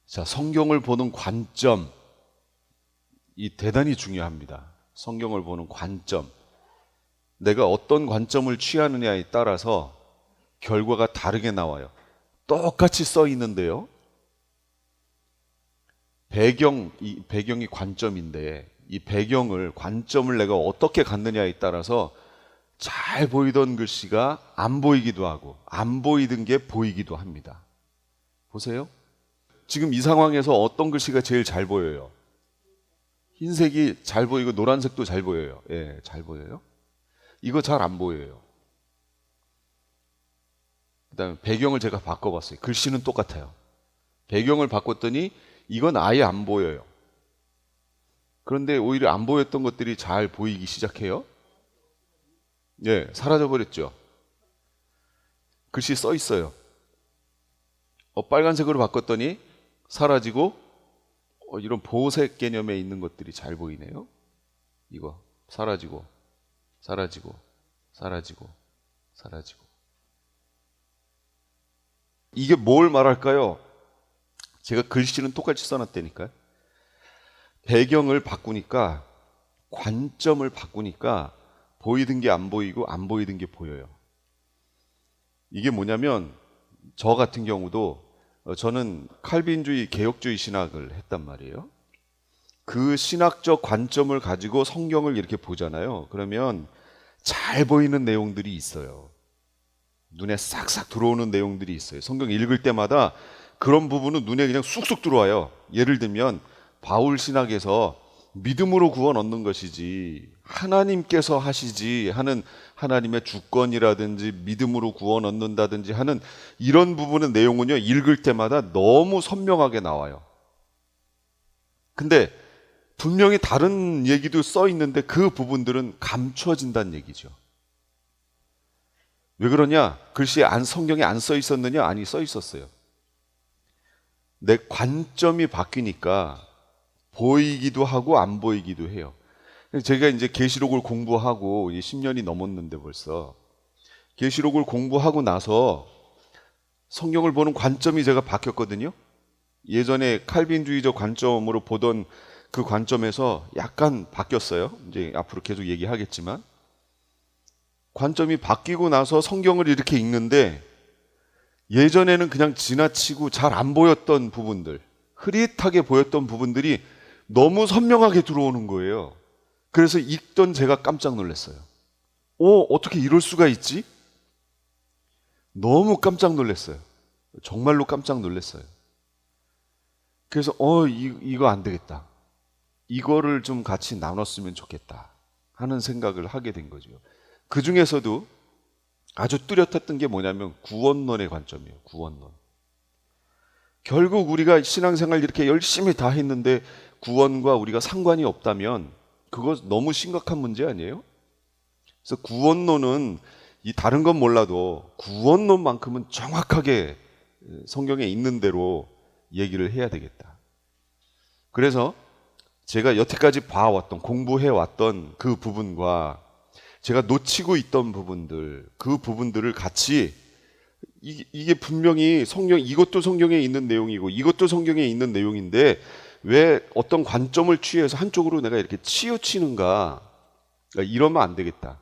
자, 성경을 보는 관점, 이 대단히 중요합니다. 성경을 보는 관점. 내가 어떤 관점을 취하느냐에 따라서 결과가 다르게 나와요. 똑같이 써 있는데요. 이 배경이 관점인데 이 관점을 내가 어떻게 갖느냐에 따라서 잘 보이던 글씨가 안 보이기도 하고 안 보이던 게 보이기도 합니다. 보세요. 지금 이 상황에서 어떤 글씨가 제일 잘 보여요? 흰색이 잘 보이고 노란색도 잘 보여요. 예, 잘 보여요. 이거 잘 안 보여요. 그다음에 배경을 제가 바꿔봤어요. 글씨는 똑같아요. 배경을 바꿨더니 이건 아예 안 보여요. 그런데 오히려 안 보였던 것들이 잘 보이기 시작해요. 예, 사라져버렸죠. 글씨 써 있어요. 빨간색으로 바꿨더니 사라지고 이런 보호색 개념에 있는 것들이 잘 보이네요. 이거 사라지고 사라지고 사라지고 사라지고. 이게 뭘 말할까요? 제가 글씨는 똑같이 써놨다니까요. 배경을 바꾸니까 관점을 바꾸니까 보이던 게 안 보이고 안 보이던 게 보여요. 이게 뭐냐면 저 같은 경우도 저는 칼빈주의 개혁주의 신학을 했단 말이에요. 그 신학적 관점을 가지고 성경을 이렇게 보잖아요. 그러면 잘 보이는 내용들이 있어요. 눈에 싹싹 들어오는 내용들이 있어요. 성경 읽을 때마다 그런 부분은 눈에 그냥 쑥쑥 들어와요. 예를 들면 바울 신학에서 믿음으로 구원 얻는 것이지 하나님께서 하시지 하는 하나님의 주권이라든지 믿음으로 구원 얻는다든지 하는 이런 부분의 내용은요, 읽을 때마다 너무 선명하게 나와요. 근데 분명히 다른 얘기도 써 있는데 그 부분들은 감춰진다는 얘기죠. 왜 그러냐? 글씨에 성경에 안 써 있었느냐? 아니, 써 있었어요. 내 관점이 바뀌니까 보이기도 하고 안 보이기도 해요. 제가 이제 계시록을 공부하고 10년이 넘었는데 벌써 계시록을 공부하고 나서 성경을 보는 관점이 제가 바뀌었거든요. 예전에 칼빈주의적 관점으로 보던 그 관점에서 약간 바뀌었어요. 이제 앞으로 계속 얘기하겠지만 관점이 바뀌고 나서 성경을 이렇게 읽는데 예전에는 그냥 지나치고 잘 안 보였던 부분들, 흐릿하게 보였던 부분들이 너무 선명하게 들어오는 거예요. 그래서 읽던 제가 깜짝 놀랐어요. 어떻게 이럴 수가 있지? 너무 깜짝 놀랐어요. 정말로 깜짝 놀랐어요. 그래서 이거 안 되겠다. 이거를 좀 같이 나눴으면 좋겠다 하는 생각을 하게 된 거죠. 그 중에서도 아주 뚜렷했던 게 뭐냐면 구원론의 관점이에요. 구원론. 결국 우리가 신앙생활 이렇게 열심히 다 했는데 구원과 우리가 상관이 없다면 그거 너무 심각한 문제 아니에요? 그래서 구원론은 이 다른 건 몰라도 구원론만큼은 정확하게 성경에 있는 대로 얘기를 해야 되겠다. 그래서 제가 여태까지 봐왔던, 공부해왔던 그 부분과 제가 놓치고 있던 부분들, 그 부분들을 같이 이게 분명히 이것도 성경에 있는 내용이고 이것도 성경에 있는 내용인데 왜 어떤 관점을 취해서 한쪽으로 내가 이렇게 치우치는가? 그러니까 이러면 안 되겠다.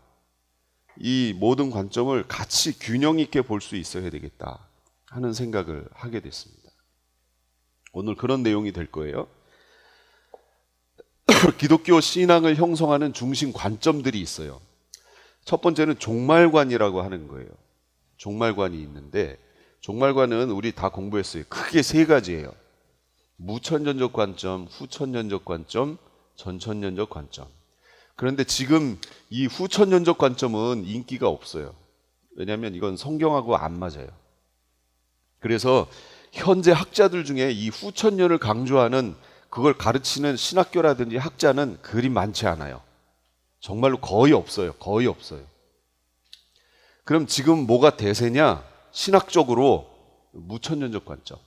이 모든 관점을 같이 균형 있게 볼 수 있어야 되겠다 하는 생각을 하게 됐습니다. 오늘 그런 내용이 될 거예요. 기독교 신앙을 형성하는 중심 관점들이 있어요. 첫 번째는 종말관이라고 하는 거예요. 종말관이 있는데 종말관은 우리 다 공부했어요. 크게 세 가지예요. 무천년적 관점, 후천년적 관점, 전천년적 관점. 그런데 지금 이 후천년적 관점은 인기가 없어요. 왜냐하면 이건 성경하고 안 맞아요. 그래서 현재 학자들 중에 이 후천년을 강조하는 그걸 가르치는 신학교라든지 학자는 그리 많지 않아요. 정말로 거의 없어요. 거의 없어요. 그럼 지금 뭐가 대세냐? 신학적으로 무천년적 관점.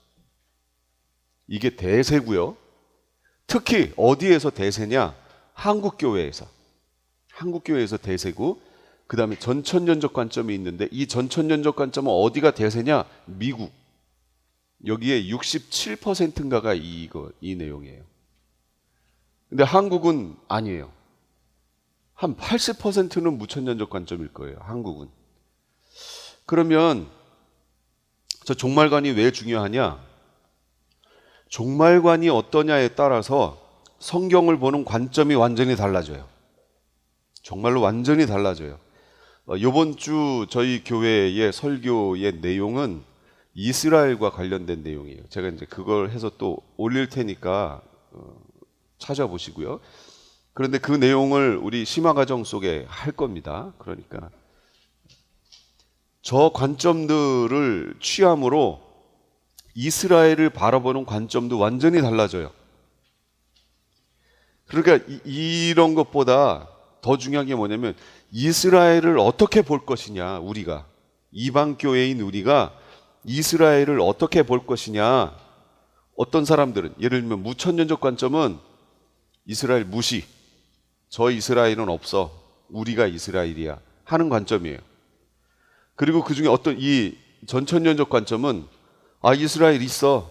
이게 대세고요. 특히 어디에서 대세냐? 한국교회에서. 한국교회에서 대세고 그 다음에 전천년적 관점이 있는데 이 전천년적 관점은 어디가 대세냐? 미국. 여기에 67%인가가 이 내용이에요. 근데 한국은 아니에요. 한 80%는 무천년적 관점일 거예요. 한국은. 그러면 저 종말관이 왜 중요하냐? 종말관이 어떠냐에 따라서 성경을 보는 관점이 완전히 달라져요. 정말로 완전히 달라져요. 이번 주 저희 교회의 설교의 내용은 이스라엘과 관련된 내용이에요. 제가 이제 그걸 해서 또 올릴 테니까 찾아보시고요. 그런데 그 내용을 우리 심화과정 속에 할 겁니다. 그러니까 저 관점들을 취함으로 이스라엘을 바라보는 관점도 완전히 달라져요. 그러니까 이런 것보다 더 중요한 게 뭐냐면 이스라엘을 어떻게 볼 것이냐, 우리가 이방 교회인 우리가 이스라엘을 어떻게 볼 것이냐. 어떤 사람들은 예를 들면 무천년적 관점은 이스라엘 무시, 저 이스라엘은 없어, 우리가 이스라엘이야 하는 관점이에요. 그리고 그 중에 어떤 이 전천년적 관점은 이스라엘 있어.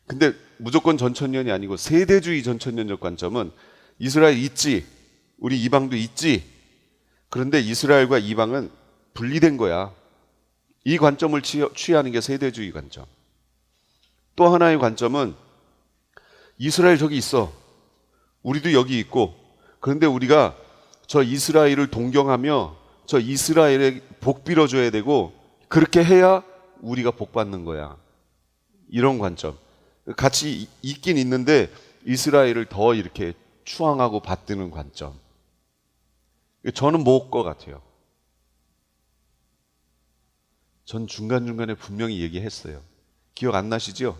근데 무조건 전천년이 아니고 세대주의 전천년적 관점은 이스라엘 있지, 우리 이방도 있지. 그런데 이스라엘과 이방은 분리된 거야. 이 관점을 취하는 게 세대주의 관점. 또 하나의 관점은 이스라엘 저기 있어, 우리도 여기 있고, 그런데 우리가 저 이스라엘을 동경하며 저 이스라엘에 복 빌어줘야 되고, 그렇게 해야 우리가 복 받는 거야. 이런 관점. 같이 있긴 있는데 이스라엘을 더 이렇게 추앙하고 받드는 관점. 저는 뭘 것 같아요? 전 중간중간에 분명히 얘기했어요. 기억 안 나시죠?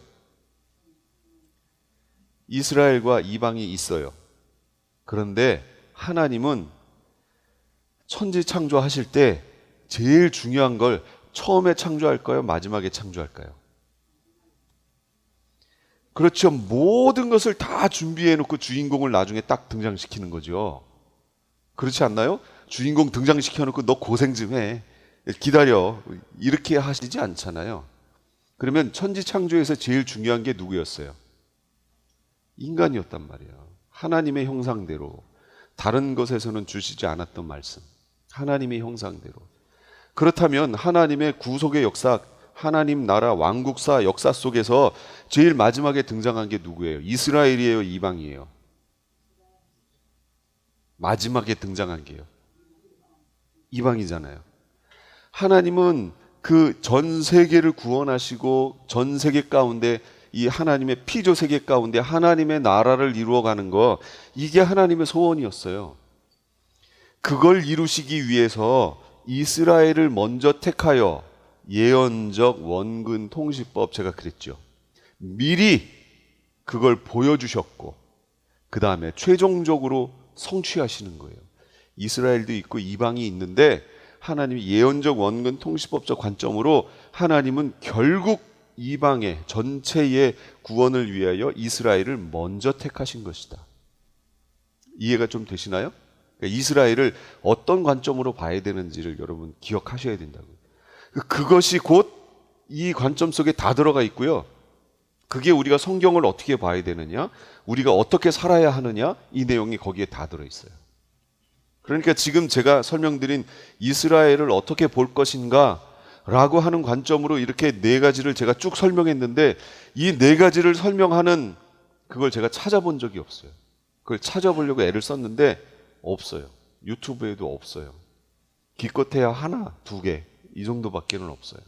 이스라엘과 이방이 있어요. 그런데 하나님은 천지 창조하실 때 제일 중요한 걸 처음에 창조할까요? 마지막에 창조할까요? 그렇죠. 모든 것을 다 준비해 놓고 주인공을 나중에 딱 등장시키는 거죠. 그렇지 않나요? 주인공 등장시켜 놓고 너 고생 좀 해, 기다려, 이렇게 하시지 않잖아요. 그러면 천지 창조에서 제일 중요한 게 누구였어요? 인간이었단 말이에요. 하나님의 형상대로, 다른 것에서는 주시지 않았던 말씀, 하나님의 형상대로. 그렇다면 하나님의 구속의 역사, 하나님 나라 왕국사 역사 속에서 제일 마지막에 등장한 게 누구예요? 이스라엘이에요, 이방이에요? 마지막에 등장한 게요, 이방이잖아요. 하나님은 그 전 세계를 구원하시고 전 세계 가운데 이 하나님의 피조 세계 가운데 하나님의 나라를 이루어가는 거, 이게 하나님의 소원이었어요. 그걸 이루시기 위해서 이스라엘을 먼저 택하여 예언적 원근 통시법, 제가 그랬죠, 미리 그걸 보여주셨고 그 다음에 최종적으로 성취하시는 거예요. 이스라엘도 있고 이방이 있는데 하나님이 예언적 원근 통시법적 관점으로 하나님은 결국 이방의 전체의 구원을 위하여 이스라엘을 먼저 택하신 것이다. 이해가 좀 되시나요? 그러니까 이스라엘을 어떤 관점으로 봐야 되는지를 여러분 기억하셔야 된다고요. 그것이 곧 이 관점 속에 다 들어가 있고요. 그게 우리가 성경을 어떻게 봐야 되느냐, 우리가 어떻게 살아야 하느냐, 이 내용이 거기에 다 들어있어요. 그러니까 지금 제가 설명드린 이스라엘을 어떻게 볼 것인가 라고 하는 관점으로 이렇게 네 가지를 제가 쭉 설명했는데, 이 네 가지를 설명하는 그걸 제가 찾아본 적이 없어요. 그걸 찾아보려고 애를 썼는데 없어요. 유튜브에도 없어요. 기껏해야 하나, 두 개, 이 정도밖에는 없어요.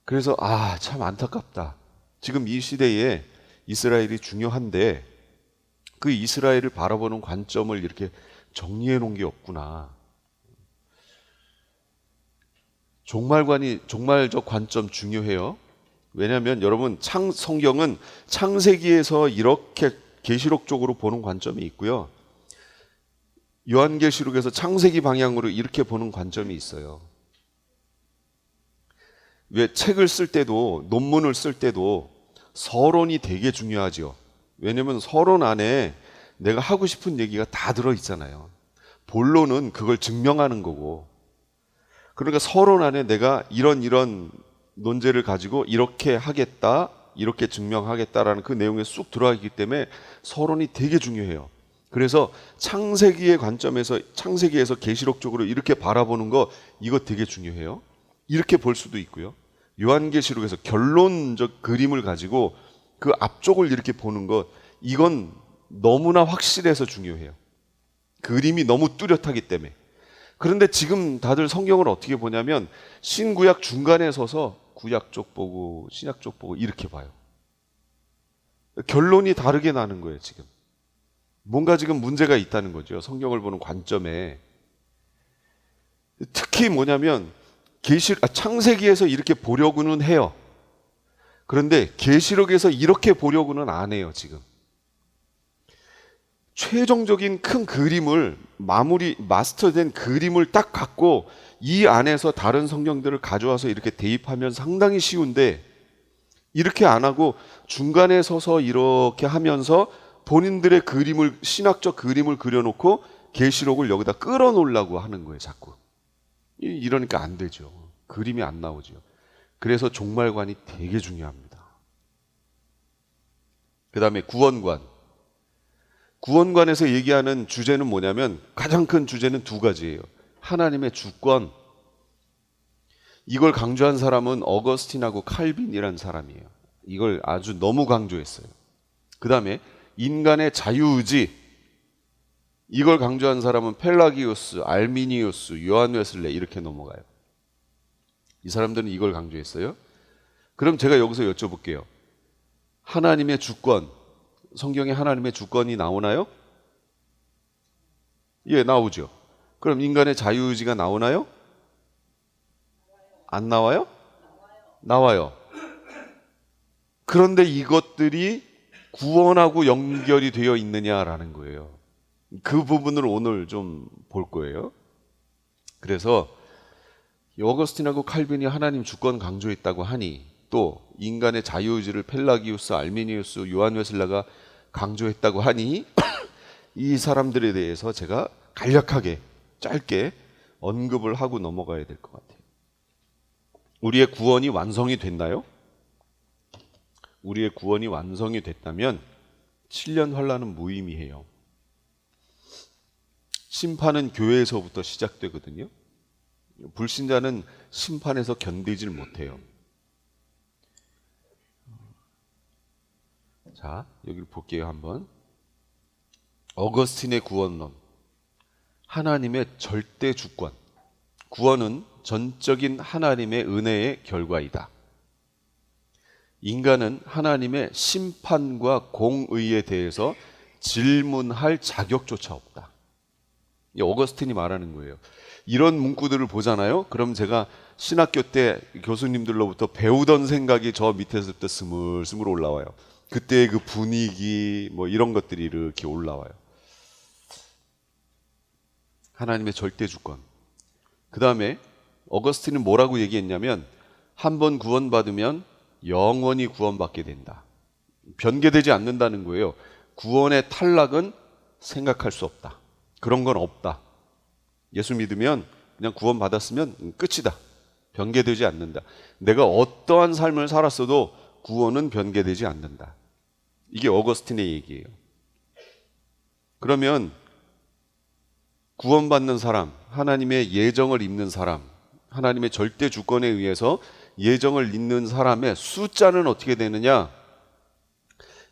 그래서 참 안타깝다. 지금 이 시대에 이스라엘이 중요한데 그 이스라엘을 바라보는 관점을 이렇게 정리해 놓은 게 없구나. 종말적 관점 중요해요. 왜냐하면 여러분, 성경은 창세기에서 이렇게 계시록 쪽으로 보는 관점이 있고요, 요한계시록에서 창세기 방향으로 이렇게 보는 관점이 있어요. 왜 책을 쓸 때도, 논문을 쓸 때도 서론이 되게 중요하죠. 왜냐하면 서론 안에 내가 하고 싶은 얘기가 다 들어있잖아요. 본론은 그걸 증명하는 거고. 그러니까 서론 안에 내가 이런 논제를 가지고 이렇게 하겠다, 이렇게 증명하겠다라는 그 내용에 쑥 들어가기 때문에 서론이 되게 중요해요. 그래서 창세기의 관점에서, 창세기에서 계시록적으로 이렇게 바라보는 거, 이거 되게 중요해요. 이렇게 볼 수도 있고요. 요한계시록에서 결론적 그림을 가지고 그 앞쪽을 이렇게 보는 것, 이건 너무나 확실해서 중요해요. 그림이 너무 뚜렷하기 때문에. 그런데 지금 다들 성경을 어떻게 보냐면 신구약 중간에 서서 구약 쪽 보고 신약 쪽 보고 이렇게 봐요. 결론이 다르게 나는 거예요, 지금. 뭔가 지금 문제가 있다는 거죠. 성경을 보는 관점에. 특히 뭐냐면 창세기에서 이렇게 보려고는 해요. 그런데 계시록에서 이렇게 보려고는 안 해요, 지금. 최종적인 큰 그림을 마스터된 그림을 딱 갖고 이 안에서 다른 성경들을 가져와서 이렇게 대입하면 상당히 쉬운데, 이렇게 안 하고 중간에 서서 이렇게 하면서 본인들의 그림을, 신학적 그림을 그려놓고 계시록을 여기다 끌어놓으려고 하는 거예요, 자꾸. 이러니까 안 되죠. 그림이 안 나오죠. 그래서 종말관이 되게 중요합니다. 그 다음에 구원관. 구원관에서 얘기하는 주제는 뭐냐면 가장 큰 주제는 두 가지예요. 하나님의 주권. 이걸 강조한 사람은 어거스틴하고 칼빈이라는 사람이에요. 이걸 아주 너무 강조했어요. 그 다음에 인간의 자유의지. 이걸 강조한 사람은 펠라기우스, 알미니우스, 요한 웨슬레 이렇게 넘어가요. 이 사람들은 이걸 강조했어요. 그럼 제가 여기서 여쭤볼게요. 하나님의 주권, 성경에 하나님의 주권이 나오나요? 예, 나오죠. 그럼 인간의 자유의지가 나오나요? 안 나와요? 나와요. 그런데 이것들이 구원하고 연결이 되어 있느냐라는 거예요. 그 부분을 오늘 좀 볼 거예요. 그래서 어거스틴하고 칼빈이 하나님 주권 강조했다고 하니, 또 인간의 자유의지를 펠라기우스, 알미니우스, 요한 웨슬레가 강조했다고 하니 이 사람들에 대해서 제가 간략하게 짧게 언급을 하고 넘어가야 될 것 같아요. 우리의 구원이 완성이 됐나요? 우리의 구원이 완성이 됐다면 7년 환란은 무의미해요. 심판은 교회에서부터 시작되거든요. 불신자는 심판에서 견디질 못해요. 자, 여기를 볼게요, 한번. 어거스틴의 구원론. 하나님의 절대 주권. 구원은 전적인 하나님의 은혜의 결과이다. 인간은 하나님의 심판과 공의에 대해서 질문할 자격조차 없다. 이 어거스틴이 말하는 거예요. 이런 문구들을 보잖아요. 그럼 제가 신학교 때 교수님들로부터 배우던 생각이 저 밑에서부터 스물스물 올라와요. 그때의 그 분위기 뭐 이런 것들이 이렇게 올라와요. 하나님의 절대 주권. 그 다음에 어거스틴은 뭐라고 얘기했냐면 한 번 구원받으면 영원히 구원받게 된다. 변개되지 않는다는 거예요. 구원의 탈락은 생각할 수 없다. 그런 건 없다. 예수 믿으면 그냥 구원받았으면 끝이다. 변개되지 않는다. 내가 어떠한 삶을 살았어도 구원은 변개되지 않는다. 이게 어거스틴의 얘기예요. 그러면 구원받는 사람, 하나님의 예정을 입는 사람, 하나님의 절대 주권에 의해서 예정을 잇는 사람의 숫자는 어떻게 되느냐?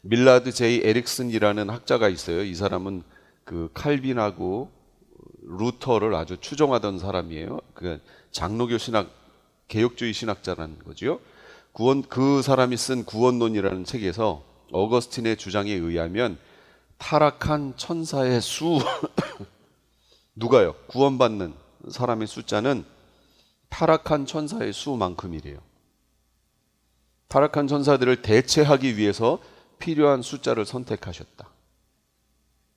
밀라드 제이 에릭슨이라는 학자가 있어요. 이 사람은 그 칼빈하고 루터를 아주 추종하던 사람이에요. 그 장로교 신학, 개혁주의 신학자라는 거죠. 그 사람이 쓴 구원론이라는 책에서 어거스틴의 주장에 의하면 타락한 천사의 수 누가요? 구원받는 사람의 숫자는 타락한 천사의 수만큼이래요. 타락한 천사들을 대체하기 위해서 필요한 숫자를 선택하셨다.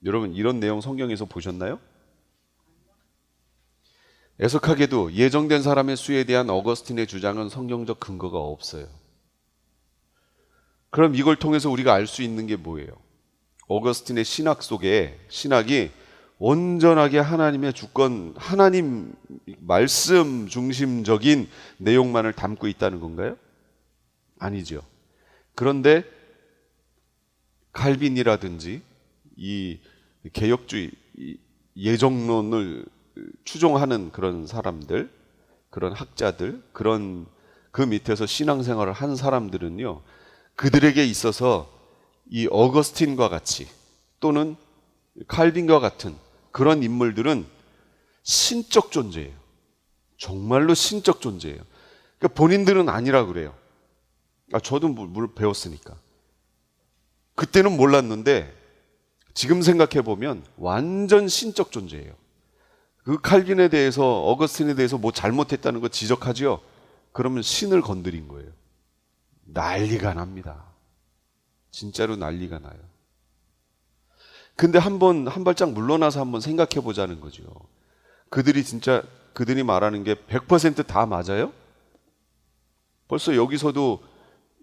여러분 이런 내용 성경에서 보셨나요? 애석하게도 예정된 사람의 수에 대한 어거스틴의 주장은 성경적 근거가 없어요. 그럼 이걸 통해서 우리가 알 수 있는 게 뭐예요? 어거스틴의 신학 속에 신학이 온전하게 하나님의 주권, 하나님 말씀 중심적인 내용만을 담고 있다는 건가요? 아니죠. 그런데 칼빈이라든지 이 개혁주의 예정론을 추종하는 그런 사람들, 그런 학자들, 그런 그 밑에서 신앙생활을 한 사람들은요, 그들에게 있어서 이 어거스틴과 같이 또는 칼빈과 같은 그런 인물들은 신적 존재예요. 정말로 신적 존재예요. 그러니까 본인들은 아니라 그래요. 저도 물 배웠으니까. 그때는 몰랐는데 지금 생각해 보면 완전 신적 존재예요. 그 칼빈에 대해서, 어거스틴에 대해서 뭐 잘못했다는 거 지적하죠. 그러면 신을 건드린 거예요. 난리가 납니다. 진짜로 난리가 나요. 근데 한 발짝 물러나서 한번 생각해 보자는 거죠. 그들이 말하는 게 100% 맞아요? 벌써 여기서도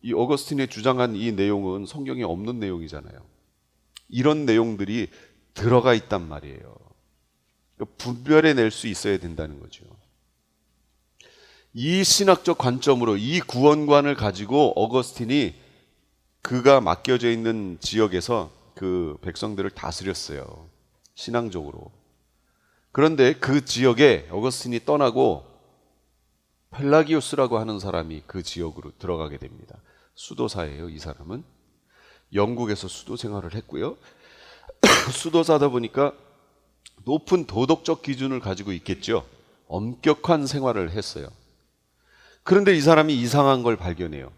이 어거스틴이 주장한 이 내용은 성경에 없는 내용이잖아요. 이런 내용들이 들어가 있단 말이에요. 분별해낼 수 있어야 된다는 거죠. 이 신학적 관점으로 이 구원관을 가지고 어거스틴이 그가 맡겨져 있는 지역에서 그 백성들을 다스렸어요. 신앙적으로. 그런데 그 지역에 어거스틴이 떠나고 펠라기우스라고 하는 사람이 그 지역으로 들어가게 됩니다. 수도사예요, 이 사람은. 영국에서 수도 생활을 했고요. 수도사다 보니까 높은 도덕적 기준을 가지고 있겠죠. 엄격한 생활을 했어요. 그런데 이 사람이 이상한 걸 발견해요.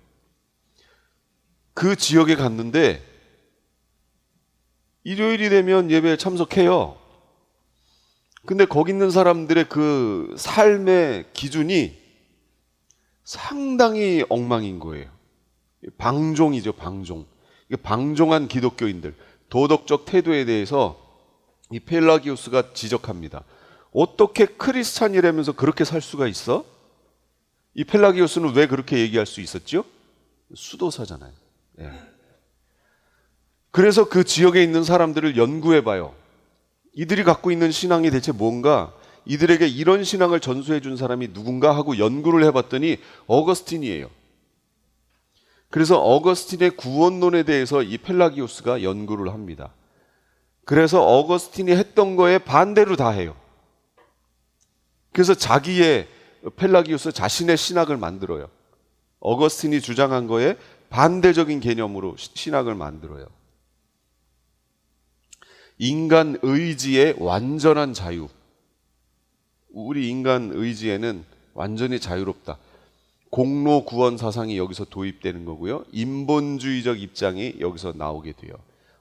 그 지역에 갔는데 일요일이 되면 예배에 참석해요. 근데 거기 있는 사람들의 그 삶의 기준이 상당히 엉망인 거예요. 방종이죠, 방종. 방종한 기독교인들, 도덕적 태도에 대해서 이 펠라기우스가 지적합니다. 어떻게 크리스찬이라면서 그렇게 살 수가 있어? 이 펠라기우스는 왜 그렇게 얘기할 수 있었죠? 수도사잖아요. 예. 그래서 그 지역에 있는 사람들을 연구해봐요. 이들이 갖고 있는 신앙이 대체 뭔가, 이들에게 이런 신앙을 전수해 준 사람이 누군가 하고 연구를 해봤더니 어거스틴이에요. 그래서 어거스틴의 구원론에 대해서 이 펠라기우스가 연구를 합니다. 그래서 어거스틴이 했던 거에 반대로 다 해요. 그래서 펠라기우스 자신의 신학을 만들어요. 어거스틴이 주장한 거에 반대적인 개념으로 신학을 만들어요. 인간 의지의 완전한 자유. 우리 인간 의지에는 완전히 자유롭다. 공로 구원 사상이 여기서 도입되는 거고요. 인본주의적 입장이 여기서 나오게 돼요.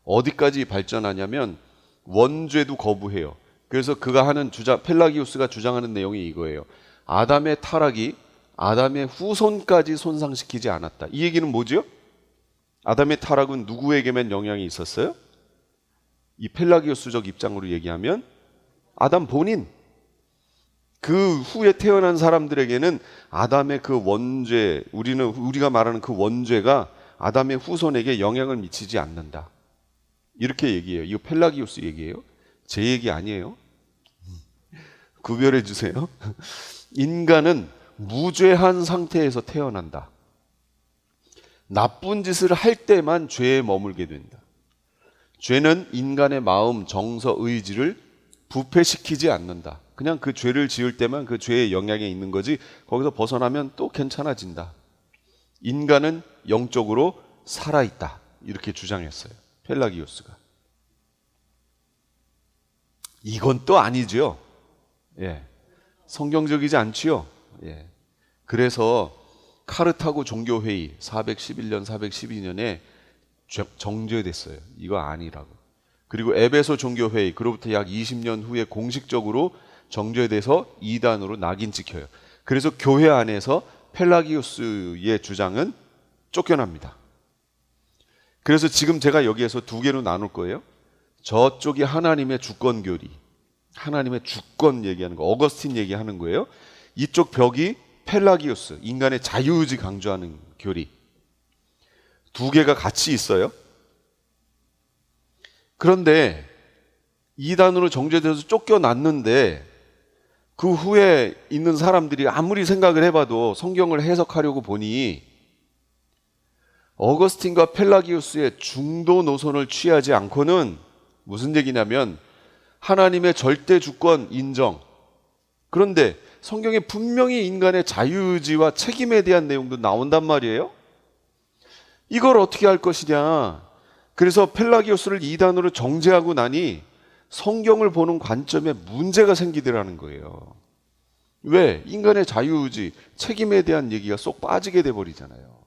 어디까지 발전하냐면 원죄도 거부해요. 그래서 그가 하는 펠라기우스가 주장하는 내용이 이거예요. 아담의 타락이 아담의 후손까지 손상시키지 않았다. 이 얘기는 뭐죠? 아담의 타락은 누구에게만 영향이 있었어요? 이 펠라기우스적 입장으로 얘기하면 아담 본인, 그 후에 태어난 사람들에게는 아담의 그 원죄, 우리가 말하는 그 원죄가 아담의 후손에게 영향을 미치지 않는다. 이렇게 얘기해요. 이거 펠라기우스 얘기예요. 제 얘기 아니에요. 구별해 주세요. 인간은 무죄한 상태에서 태어난다. 나쁜 짓을 할 때만 죄에 머물게 된다. 죄는 인간의 마음, 정서, 의지를 부패시키지 않는다. 그냥 그 죄를 지을 때만 그 죄의 영향에 있는 거지, 거기서 벗어나면 또 괜찮아진다. 인간은 영적으로 살아있다. 이렇게 주장했어요. 펠라기우스가. 이건 또 아니죠. 예. 성경적이지 않지요. 예. 그래서 카르타고 종교회의 411년, 412년에 정죄됐어요. 이거 아니라고. 그리고 에베소 종교회의, 그로부터 약 20년 후에 공식적으로 정죄돼서 이단으로 낙인 찍혀요. 그래서 교회 안에서 펠라기우스의 주장은 쫓겨납니다. 그래서 지금 제가 여기에서 두 개로 나눌 거예요. 저쪽이 하나님의 주권 교리, 하나님의 주권 얘기하는 거, 어거스틴 얘기하는 거예요. 이쪽 벽이 펠라기우스, 인간의 자유의지 강조하는 교리. 두 개가 같이 있어요. 그런데 이단으로 정죄돼서 쫓겨났는데 그 후에 있는 사람들이 아무리 생각을 해봐도 성경을 해석하려고 보니 어거스틴과 펠라기우스의 중도 노선을 취하지 않고는 무슨 얘기냐면 하나님의 절대 주권 인정. 그런데 성경에 분명히 인간의 자유의지와 책임에 대한 내용도 나온단 말이에요. 이걸 어떻게 할 것이냐. 그래서 펠라기우스를 이단으로 정죄하고 나니 성경을 보는 관점에 문제가 생기더라는 거예요. 왜? 인간의 자유의지, 책임에 대한 얘기가 쏙 빠지게 돼버리잖아요.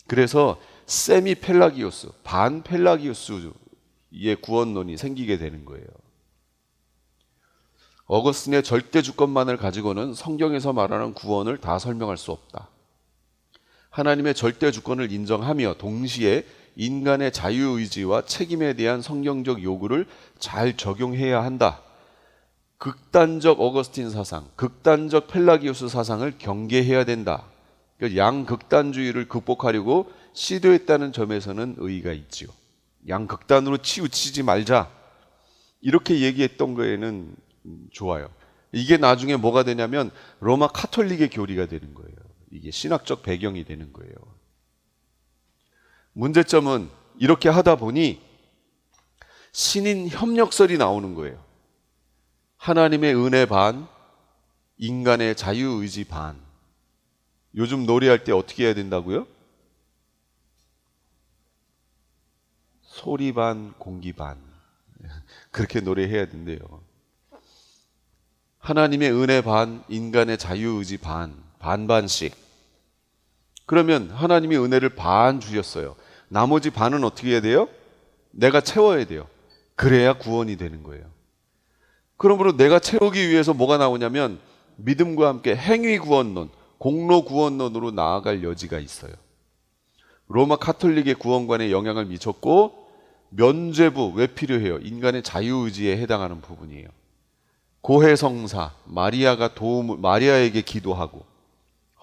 그래서 세미 펠라기우스, 반 펠라기우스의 구원론이 생기게 되는 거예요. 어거스틴의 절대 주권만을 가지고는 성경에서 말하는 구원을 다 설명할 수 없다. 하나님의 절대 주권을 인정하며 동시에 인간의 자유의지와 책임에 대한 성경적 요구를 잘 적용해야 한다. 극단적 어거스틴 사상, 극단적 펠라기우스 사상을 경계해야 된다. 양극단주의를 극복하려고 시도했다는 점에서는 의의가 있지요. 양극단으로 치우치지 말자. 이렇게 얘기했던 거에는 좋아요. 이게 나중에 뭐가 되냐면 로마 카톨릭의 교리가 되는 거예요. 이게 신학적 배경이 되는 거예요. 문제점은 이렇게 하다 보니 신인 협력설이 나오는 거예요. 하나님의 은혜 반, 인간의 자유의지 반. 요즘 노래할 때 어떻게 해야 된다고요? 소리 반, 공기 반. 그렇게 노래해야 된대요. 하나님의 은혜 반, 인간의 자유의지 반, 반반씩. 그러면 하나님이 은혜를 반 주셨어요. 나머지 반은 어떻게 해야 돼요? 내가 채워야 돼요. 그래야 구원이 되는 거예요. 그러므로 내가 채우기 위해서 뭐가 나오냐면 믿음과 함께 행위 구원론, 공로 구원론으로 나아갈 여지가 있어요. 로마 카톨릭의 구원관에 영향을 미쳤고 면죄부 왜 필요해요? 인간의 자유의지에 해당하는 부분이에요. 고해성사, 마리아에게 기도하고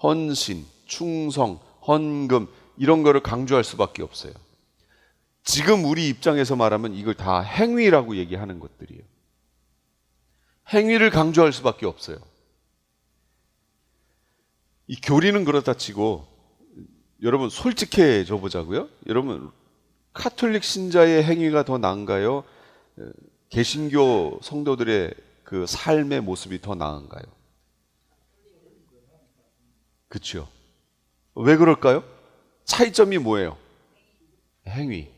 헌신, 충성, 헌금 이런 거를 강조할 수밖에 없어요. 지금 우리 입장에서 말하면 이걸 다 행위라고 얘기하는 것들이에요. 행위를 강조할 수밖에 없어요. 이 교리는 그렇다 치고 여러분 솔직해져 보자고요. 여러분 카톨릭 신자의 행위가 더 나은가요? 개신교 성도들의 그 삶의 모습이 더 나은가요? 그렇죠. 왜 그럴까요? 차이점이 뭐예요? 행위.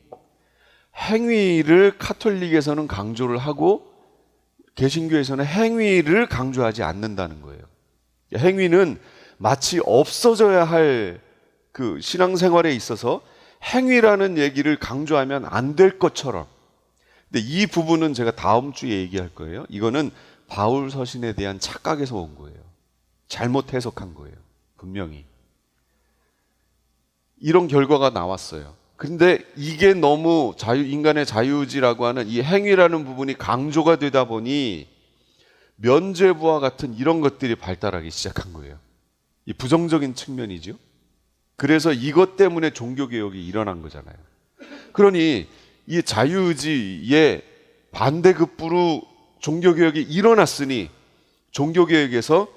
행위를 카톨릭에서는 강조를 하고 개신교에서는 행위를 강조하지 않는다는 거예요. 행위는 마치 없어져야 할 그 신앙생활에 있어서 행위라는 얘기를 강조하면 안 될 것처럼. 근데 이 부분은 제가 다음 주에 얘기할 거예요. 이거는 바울 서신에 대한 착각에서 온 거예요. 잘못 해석한 거예요. 분명히. 이런 결과가 나왔어요. 근데 이게 너무 인간의 자유의지라고 하는 이 행위라는 부분이 강조가 되다 보니 면죄부와 같은 이런 것들이 발달하기 시작한 거예요. 이 부정적인 측면이죠. 그래서 이것 때문에 종교개혁이 일어난 거잖아요. 그러니 이 자유의지의 반대급부로 종교개혁이 일어났으니 종교개혁에서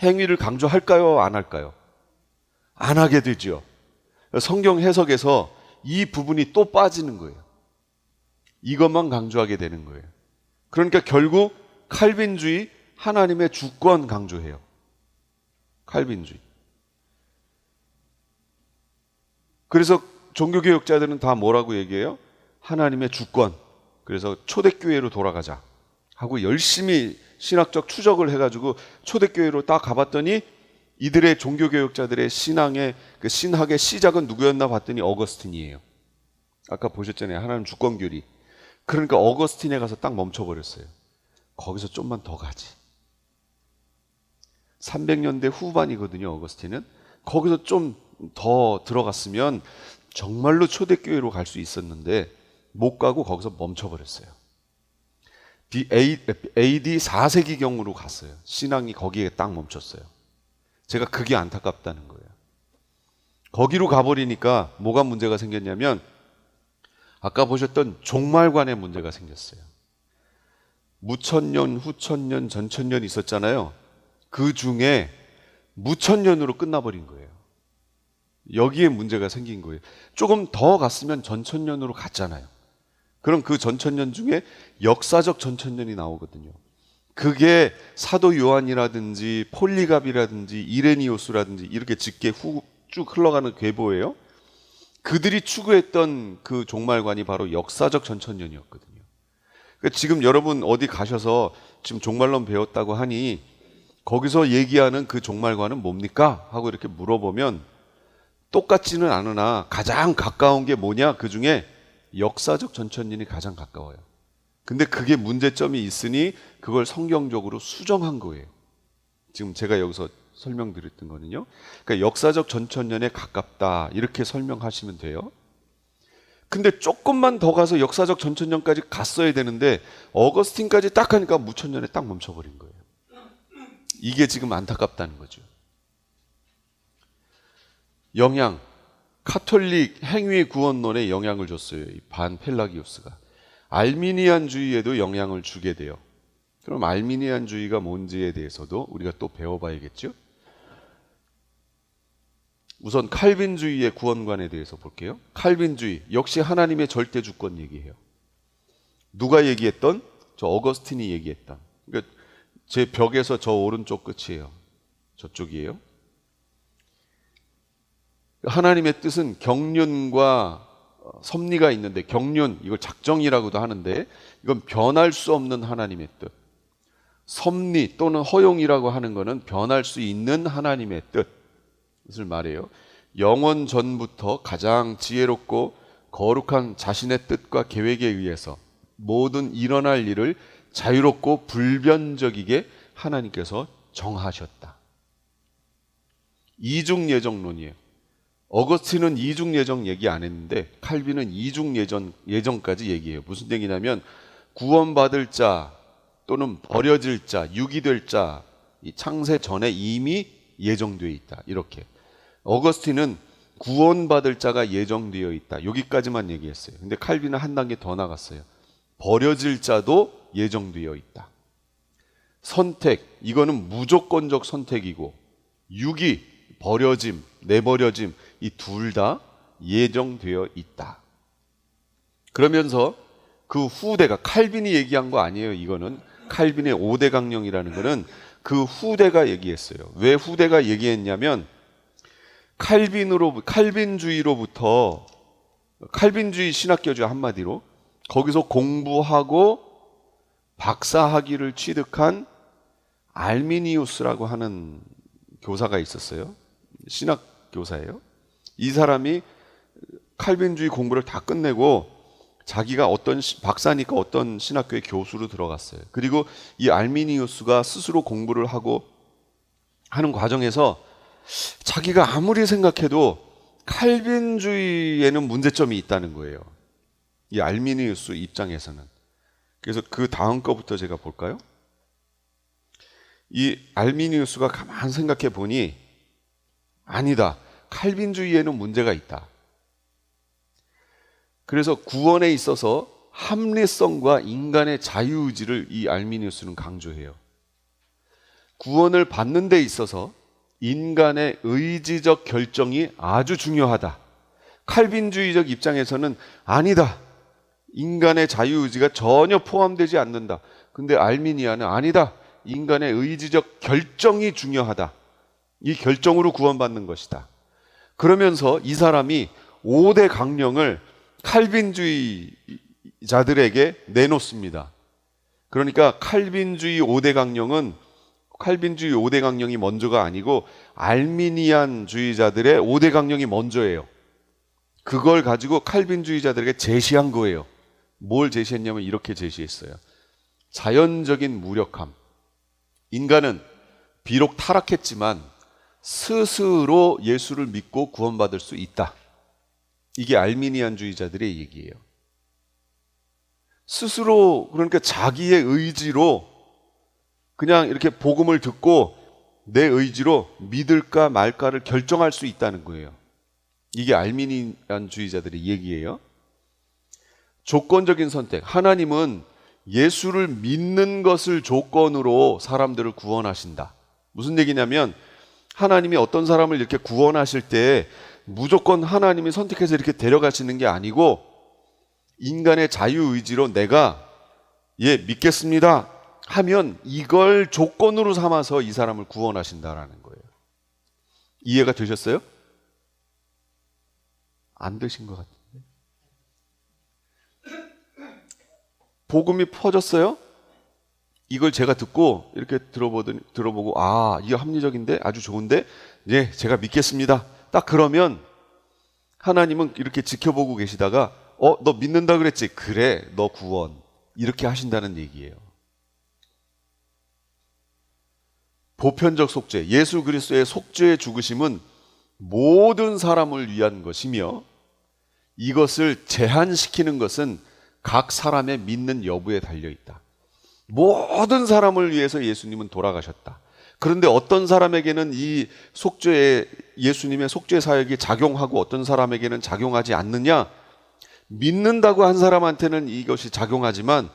행위를 강조할까요? 안 할까요? 안 하게 되죠. 성경 해석에서 이 부분이 또 빠지는 거예요. 이것만 강조하게 되는 거예요. 그러니까 결국 칼빈주의, 하나님의 주권 강조해요. 칼빈주의. 그래서 종교개혁자들은 다 뭐라고 얘기해요? 하나님의 주권. 그래서 초대교회로 돌아가자 하고 열심히 신학적 추적을 해가지고 초대교회로 딱 가봤더니 이들의 종교개혁자들의 신앙의 그 신학의 시작은 누구였나 봤더니 어거스틴이에요. 아까 보셨잖아요. 하나님 주권교리. 그러니까 어거스틴에 가서 딱 멈춰버렸어요. 거기서 좀만 더 가지. 300년대 후반이거든요. 어거스틴은. 거기서 좀 더 들어갔으면 정말로 초대교회로 갈 수 있었는데 못 가고 거기서 멈춰버렸어요. AD 4세기경으로 갔어요. 신앙이 거기에 딱 멈췄어요. 제가 그게 안타깝다는 거예요. 거기로 가버리니까 뭐가 문제가 생겼냐면 아까 보셨던 종말관에 문제가 생겼어요. 무천년, 후천년, 전천년이 있었잖아요. 그 중에 무천년으로 끝나버린 거예요. 여기에 문제가 생긴 거예요. 조금 더 갔으면 전천년으로 갔잖아요. 그럼 그 전천년 중에 역사적 전천년이 나오거든요. 그게 사도 요한이라든지 폴리갑이라든지 이레니오스라든지 이렇게 짙게 쭉 흘러가는 궤보예요. 그들이 추구했던 그 종말관이 바로 역사적 전천년이었거든요. 그러니까 지금 여러분 어디 가셔서 지금 종말론 배웠다고 하니 거기서 얘기하는 그 종말관은 뭡니까? 하고 이렇게 물어보면 똑같지는 않으나 가장 가까운 게 뭐냐? 그 중에 역사적 전천년이 가장 가까워요. 근데 그게 문제점이 있으니 그걸 성경적으로 수정한 거예요. 지금 제가 여기서 설명드렸던 거는요. 그러니까 역사적 전천년에 가깝다 이렇게 설명하시면 돼요. 근데 조금만 더 가서 역사적 전천년까지 갔어야 되는데 어거스틴까지 딱 하니까 무천년에 딱 멈춰버린 거예요. 이게 지금 안타깝다는 거죠. 영향, 카톨릭 행위 구원론에 영향을 줬어요. 이 반 펠라기우스가. 알미니안주의에도 영향을 주게 돼요. 그럼 알미니안주의가 뭔지에 대해서도 우리가 또 배워봐야겠죠? 우선 칼빈주의의 구원관에 대해서 볼게요. 칼빈주의 역시 하나님의 절대 주권 얘기해요. 누가 얘기했던? 저 어거스틴이 얘기했던. 그러니까 제 벽에서 저 오른쪽 끝이에요. 저쪽이에요. 하나님의 뜻은 경륜과 섭리가 있는데, 경륜 이걸 작정이라고도 하는데 이건 변할 수 없는 하나님의 뜻. 섭리 또는 허용이라고 하는 것은 변할 수 있는 하나님의 뜻을 말해요. 영원 전부터 가장 지혜롭고 거룩한 자신의 뜻과 계획에 의해서 모든 일어날 일을 자유롭고 불변적이게 하나님께서 정하셨다. 이중 예정론이에요. 어거스틴은 이중 예정 얘기 안 했는데 칼빈은 이중 예정까지 얘기해요. 무슨 얘기냐면 구원받을 자 또는 버려질 자, 유기될 자, 이 창세 전에 이미 예정되어 있다. 이렇게. 어거스틴은 구원받을 자가 예정되어 있다. 여기까지만 얘기했어요. 근데 칼빈은 한 단계 더 나갔어요. 버려질 자도 예정되어 있다. 선택, 이거는 무조건적 선택이고, 유기, 버려짐, 내버려짐, 이 둘 다 예정되어 있다. 그러면서 그 후대가, 칼빈이 얘기한 거 아니에요. 이거는 칼빈의 5대 강령이라는 거는 그 후대가 얘기했어요. 왜 후대가 얘기했냐면 칼빈주의로부터, 칼빈주의 신학교죠, 한마디로. 거기서 공부하고 박사학위를 취득한 알미니우스라고 하는 교사가 있었어요. 신학 교사예요. 이 사람이 칼빈주의 공부를 다 끝내고 자기가 박사니까 어떤 신학교의 교수로 들어갔어요. 그리고 이 알미니우스가 스스로 공부를 하고 하는 과정에서 자기가 아무리 생각해도 칼빈주의에는 문제점이 있다는 거예요. 이 알미니우스 입장에서는. 그래서 그 다음 거부터 제가 볼까요? 이 알미니우스가 가만 생각해 보니 아니다. 칼빈주의에는 문제가 있다. 그래서 구원에 있어서 합리성과 인간의 자유의지를 이 알미니우스는 강조해요. 구원을 받는 데 있어서 인간의 의지적 결정이 아주 중요하다. 칼빈주의적 입장에서는 아니다. 인간의 자유의지가 전혀 포함되지 않는다. 근데 알미니아는 아니다. 인간의 의지적 결정이 중요하다. 이 결정으로 구원받는 것이다. 그러면서 이 사람이 5대 강령을 칼빈주의자들에게 내놓습니다. 그러니까 칼빈주의 5대 강령이 먼저가 아니고 알미니안주의자들의 5대 강령이 먼저예요. 그걸 가지고 칼빈주의자들에게 제시한 거예요. 뭘 제시했냐면 이렇게 제시했어요. 자연적인 무력함. 인간은 비록 타락했지만 스스로 예수를 믿고 구원받을 수 있다. 이게 알미니안주의자들의 얘기예요. 스스로, 그러니까 자기의 의지로 그냥 이렇게 복음을 듣고 내 의지로 믿을까 말까를 결정할 수 있다는 거예요. 이게 알미니안주의자들의 얘기예요. 조건적인 선택. 하나님은 예수를 믿는 것을 조건으로 사람들을 구원하신다. 무슨 얘기냐면 하나님이 어떤 사람을 이렇게 구원하실 때 무조건 하나님이 선택해서 이렇게 데려가시는 게 아니고 인간의 자유의지로 내가 믿겠습니다 하면 이걸 조건으로 삼아서 이 사람을 구원하신다라는 거예요. 이해가 되셨어요? 안 되신 것 같은데. 복음이 퍼졌어요? 이걸 제가 듣고 이렇게 들어보고 이거 합리적인데 아주 좋은데 제가 믿겠습니다. 딱 그러면 하나님은 이렇게 지켜보고 계시다가 너 믿는다 그랬지? 그래, 너 구원. 이렇게 하신다는 얘기예요. 보편적 속죄, 예수 그리스도의 속죄의 죽으심은 모든 사람을 위한 것이며 이것을 제한시키는 것은 각 사람의 믿는 여부에 달려있다. 모든 사람을 위해서 예수님은 돌아가셨다. 그런데 어떤 사람에게는 이 예수님의 속죄 사역이 작용하고 어떤 사람에게는 작용하지 않느냐? 믿는다고 한 사람한테는 이것이 작용하지만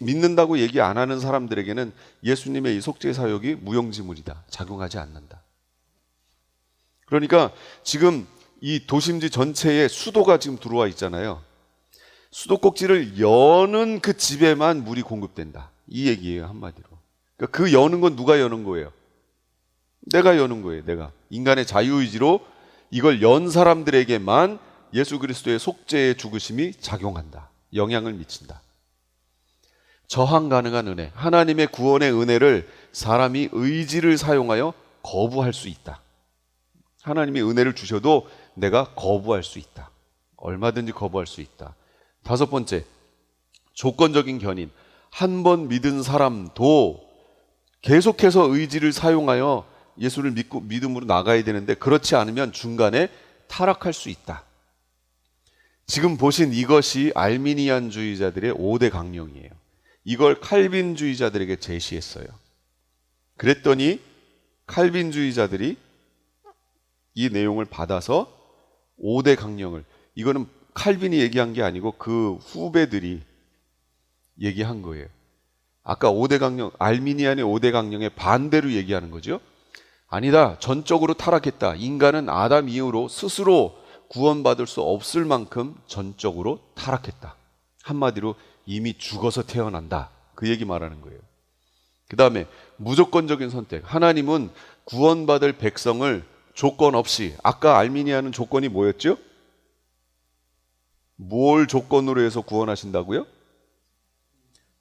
믿는다고 얘기 안 하는 사람들에게는 예수님의 이 속죄 사역이 무용지물이다. 작용하지 않는다. 그러니까 지금 이 도심지 전체에 수도가 지금 들어와 있잖아요. 수도꼭지를 여는 그 집에만 물이 공급된다. 이 얘기예요, 한마디로. 그러니까 그 여는 건 누가 여는 거예요? 내가 여는 거예요, 내가. 인간의 자유의지로 이걸 연 사람들에게만 예수 그리스도의 속죄의 죽으심이 작용한다. 영향을 미친다. 저항 가능한 은혜. 하나님의 구원의 은혜를 사람이 의지를 사용하여 거부할 수 있다. 하나님이 은혜를 주셔도 내가 거부할 수 있다. 얼마든지 거부할 수 있다. 다섯 번째, 조건적인 견인. 한 번 믿은 사람도 계속해서 의지를 사용하여 예수를 믿고 믿음으로 나가야 되는데 그렇지 않으면 중간에 타락할 수 있다. 지금 보신 이것이 알미니안주의자들의 5대 강령이에요. 이걸 칼빈주의자들에게 제시했어요. 그랬더니 칼빈주의자들이 이 내용을 받아서 5대 강령을, 이거는 칼빈이 얘기한 게 아니고 그 후배들이 얘기한 거예요. 아까 5대 강령, 알미니안의 5대 강령의 반대로 얘기하는 거죠. 아니다. 전적으로 타락했다. 인간은 아담 이후로 스스로 구원받을 수 없을 만큼 전적으로 타락했다. 한마디로 이미 죽어서 태어난다. 그 얘기 말하는 거예요. 그 다음에 무조건적인 선택. 하나님은 구원받을 백성을 조건 없이, 아까 알미니아는 조건이 뭐였죠? 뭘 조건으로 해서 구원하신다고요?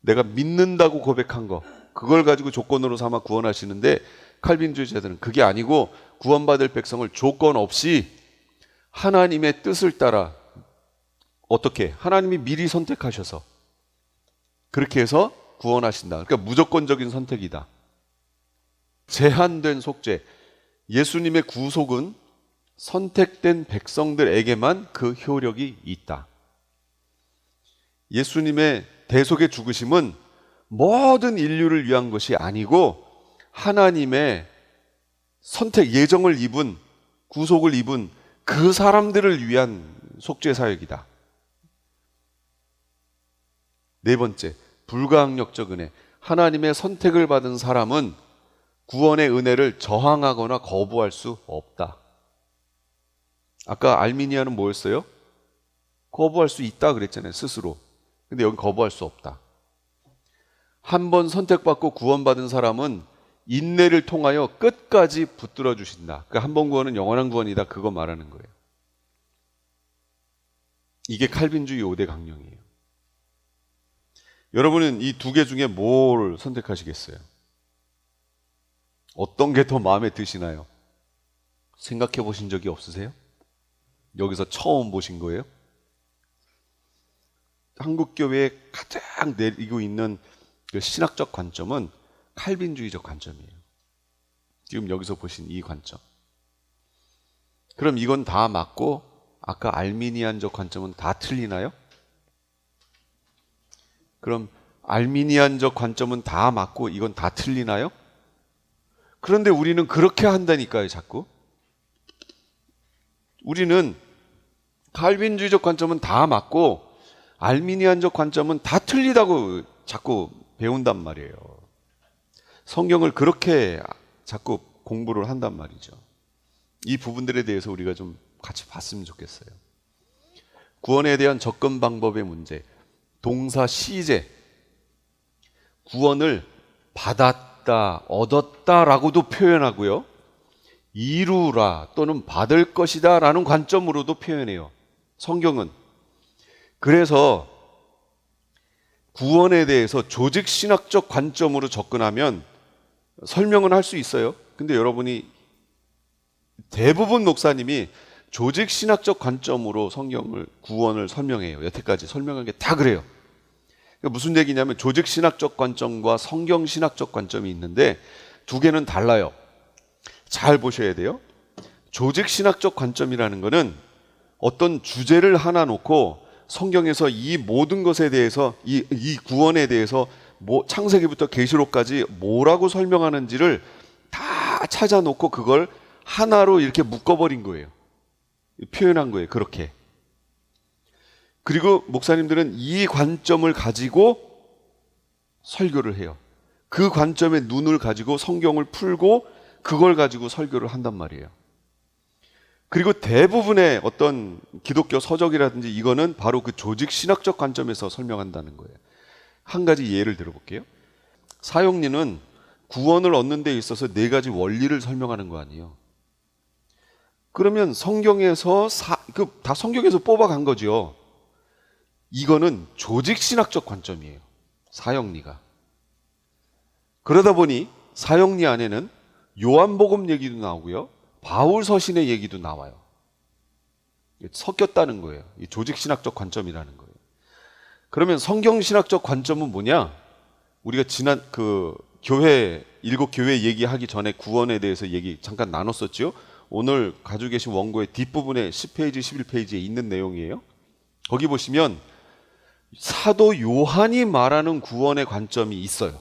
내가 믿는다고 고백한 거, 그걸 가지고 조건으로 삼아 구원하시는데 칼빈주의자들은 그게 아니고 구원받을 백성을 조건 없이 하나님의 뜻을 따라, 어떻게? 하나님이 미리 선택하셔서 그렇게 해서 구원하신다. 그러니까 무조건적인 선택이다. 제한된 속죄. 예수님의 구속은 선택된 백성들에게만 그 효력이 있다. 예수님의 대속의 죽으심은 모든 인류를 위한 것이 아니고 하나님의 선택, 예정을 입은, 구속을 입은 그 사람들을 위한 속죄 사역이다. 네 번째, 불가항력적 은혜. 하나님의 선택을 받은 사람은 구원의 은혜를 저항하거나 거부할 수 없다. 아까 알미니아는 뭐였어요? 거부할 수 있다 그랬잖아요, 스스로. 근데 여기 거부할 수 없다. 한 번 선택받고 구원받은 사람은 인내를 통하여 끝까지 붙들어 주신다. 그러니까 한 번 구원은 영원한 구원이다. 그거 말하는 거예요. 이게 칼빈주의 5대 강령이에요. 여러분은 이 두 개 중에 뭘 선택하시겠어요? 어떤 게 더 마음에 드시나요? 생각해 보신 적이 없으세요? 여기서 처음 보신 거예요? 한국교회에 가장 내리고 있는 그 신학적 관점은 칼빈주의적 관점이에요. 지금 여기서 보신 이 관점. 그럼 이건 다 맞고 아까 알미니안적 관점은 다 틀리나요? 그럼 알미니안적 관점은 다 맞고 이건 다 틀리나요? 그런데 우리는 그렇게 한다니까요, 자꾸. 우리는 칼빈주의적 관점은 다 맞고 알미니안적 관점은 다 틀리다고 자꾸 배운단 말이에요. 성경을 그렇게 자꾸 공부를 한단 말이죠. 이 부분들에 대해서 우리가 좀 같이 봤으면 좋겠어요. 구원에 대한 접근 방법의 문제, 동사 시제, 구원을 받았다, 얻었다라고도 표현하고요, 이루라 또는 받을 것이다 라는 관점으로도 표현해요, 성경은. 그래서 구원에 대해서 조직신학적 관점으로 접근하면 설명은 할 수 있어요. 근데 여러분이 대부분 목사님이 조직신학적 관점으로 성경을, 구원을 설명해요. 여태까지 설명한 게 다 그래요. 그러니까 무슨 얘기냐면 조직신학적 관점과 성경신학적 관점이 있는데 두 개는 달라요. 잘 보셔야 돼요. 조직신학적 관점이라는 거는 어떤 주제를 하나 놓고 성경에서 이 모든 것에 대해서, 이 구원에 대해서 창세기부터 계시록까지 뭐라고 설명하는지를 다 찾아놓고 그걸 하나로 이렇게 묶어버린 거예요. 표현한 거예요, 그렇게. 그리고 목사님들은 이 관점을 가지고 설교를 해요. 그 관점의 눈을 가지고 성경을 풀고 그걸 가지고 설교를 한단 말이에요. 그리고 대부분의 어떤 기독교 서적이라든지 이거는 바로 그 조직신학적 관점에서 설명한다는 거예요. 한 가지 예를 들어볼게요. 사형리는 구원을 얻는 데 있어서 4가지 원리를 설명하는 거 아니에요. 그러면 성경에서 다 성경에서 뽑아간 거죠. 이거는 조직신학적 관점이에요, 사형리가. 그러다 보니 사형리 안에는 요한복음 얘기도 나오고요, 바울 서신의 얘기도 나와요. 섞였다는 거예요. 이 조직신학적 관점이라는 거예요. 그러면 성경신학적 관점은 뭐냐? 우리가 지난 교회, 7교회 얘기하기 전에 구원에 대해서 얘기 잠깐 나눴었죠. 오늘 가지고 계신 원고의 뒷부분에 10페이지, 11페이지에 있는 내용이에요. 거기 보시면 사도 요한이 말하는 구원의 관점이 있어요.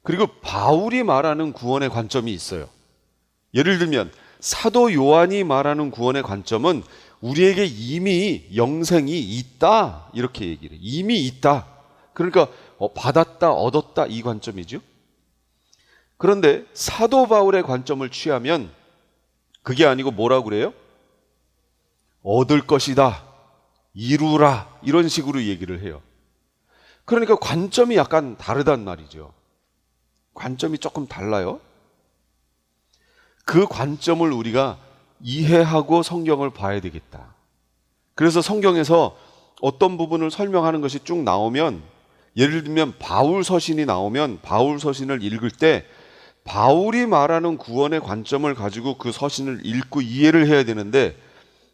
그리고 바울이 말하는 구원의 관점이 있어요. 예를 들면 사도 요한이 말하는 구원의 관점은 우리에게 이미 영생이 있다, 이렇게 얘기를 해요. 이미 있다. 그러니까 받았다, 얻었다, 이 관점이죠. 그런데 사도 바울의 관점을 취하면 그게 아니고 뭐라고 그래요? 얻을 것이다, 이루라, 이런 식으로 얘기를 해요. 그러니까 관점이 약간 다르단 말이죠. 관점이 조금 달라요. 그 관점을 우리가 이해하고 성경을 봐야 되겠다. 그래서 성경에서 어떤 부분을 설명하는 것이 쭉 나오면, 예를 들면 바울 서신이 나오면 바울 서신을 읽을 때 바울이 말하는 구원의 관점을 가지고 그 서신을 읽고 이해를 해야 되는데,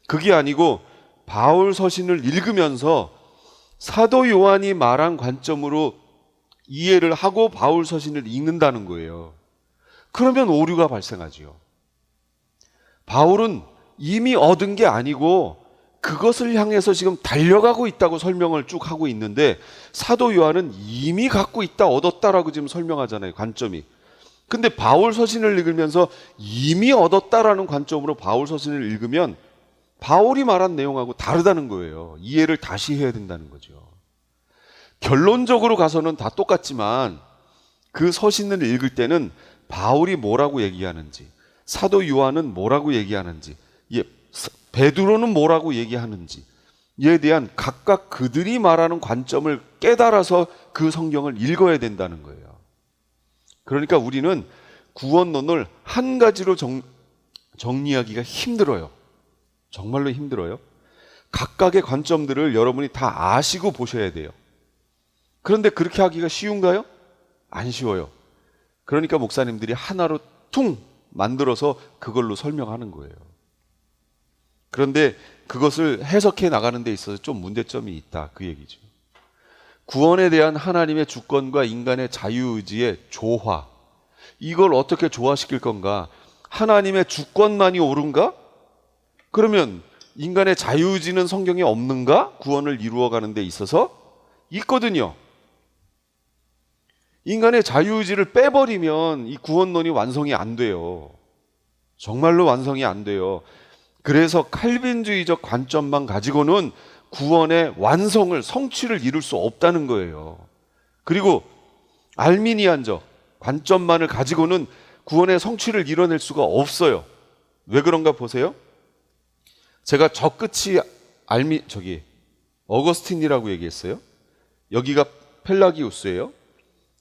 그게 아니고 바울 서신을 읽으면서 사도 요한이 말한 관점으로 이해를 하고 바울 서신을 읽는다는 거예요. 그러면 오류가 발생하지요. 바울은 이미 얻은 게 아니고 그것을 향해서 지금 달려가고 있다고 설명을 쭉 하고 있는데, 사도 요한은 이미 갖고 있다, 얻었다라고 지금 설명하잖아요, 관점이. 근데 바울 서신을 읽으면서 이미 얻었다라는 관점으로 바울 서신을 읽으면 바울이 말한 내용하고 다르다는 거예요. 이해를 다시 해야 된다는 거죠. 결론적으로 가서는 다 똑같지만 그 서신을 읽을 때는 바울이 뭐라고 얘기하는지, 사도 요한은 뭐라고 얘기하는지, 베드로는 뭐라고 얘기하는지, 이에 대한 각각 그들이 말하는 관점을 깨달아서 그 성경을 읽어야 된다는 거예요. 그러니까 우리는 구원론을 한 가지로 정리하기가 힘들어요. 정말로 힘들어요. 각각의 관점들을 여러분이 다 아시고 보셔야 돼요. 그런데 그렇게 하기가 쉬운가요? 안 쉬워요. 그러니까 목사님들이 하나로 퉁 만들어서 그걸로 설명하는 거예요. 그런데 그것을 해석해 나가는 데 있어서 좀 문제점이 있다, 그 얘기죠. 구원에 대한 하나님의 주권과 인간의 자유의지의 조화, 이걸 어떻게 조화시킬 건가? 하나님의 주권만이 옳은가? 그러면 인간의 자유의지는 성경에 없는가? 구원을 이루어가는 데 있어서 있거든요. 인간의 자유의지를 빼버리면 이 구원론이 완성이 안 돼요. 정말로 완성이 안 돼요. 그래서 칼빈주의적 관점만 가지고는 구원의 완성을, 성취를 이룰 수 없다는 거예요. 그리고 알미니안적 관점만을 가지고는 구원의 성취를 이뤄낼 수가 없어요. 왜 그런가 보세요. 제가 저 끝이 어거스틴이라고 얘기했어요. 여기가 펠라기우스예요.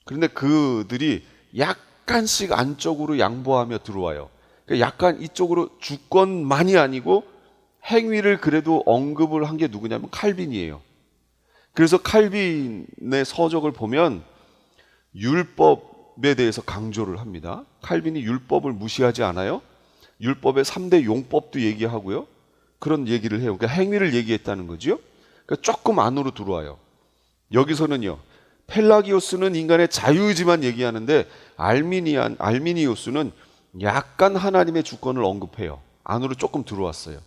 그런데 그들이 약간씩 안쪽으로 양보하며 들어와요. 그러니까 약간 이쪽으로 주권만이 아니고 행위를 그래도 언급을 한 게 누구냐면 칼빈이에요. 그래서 칼빈의 서적을 보면 율법에 대해서 강조를 합니다. 칼빈이 율법을 무시하지 않아요. 율법의 3대 용법도 얘기하고요. 그런 얘기를 해요. 그러니까 행위를 얘기했다는 거죠. 그러니까 조금 안으로 들어와요. 여기서는요, 펠라기오스는 인간의 자유의지만 얘기하는데 알미니우스는 약간 하나님의 주권을 언급해요. 안으로 조금 들어왔어요.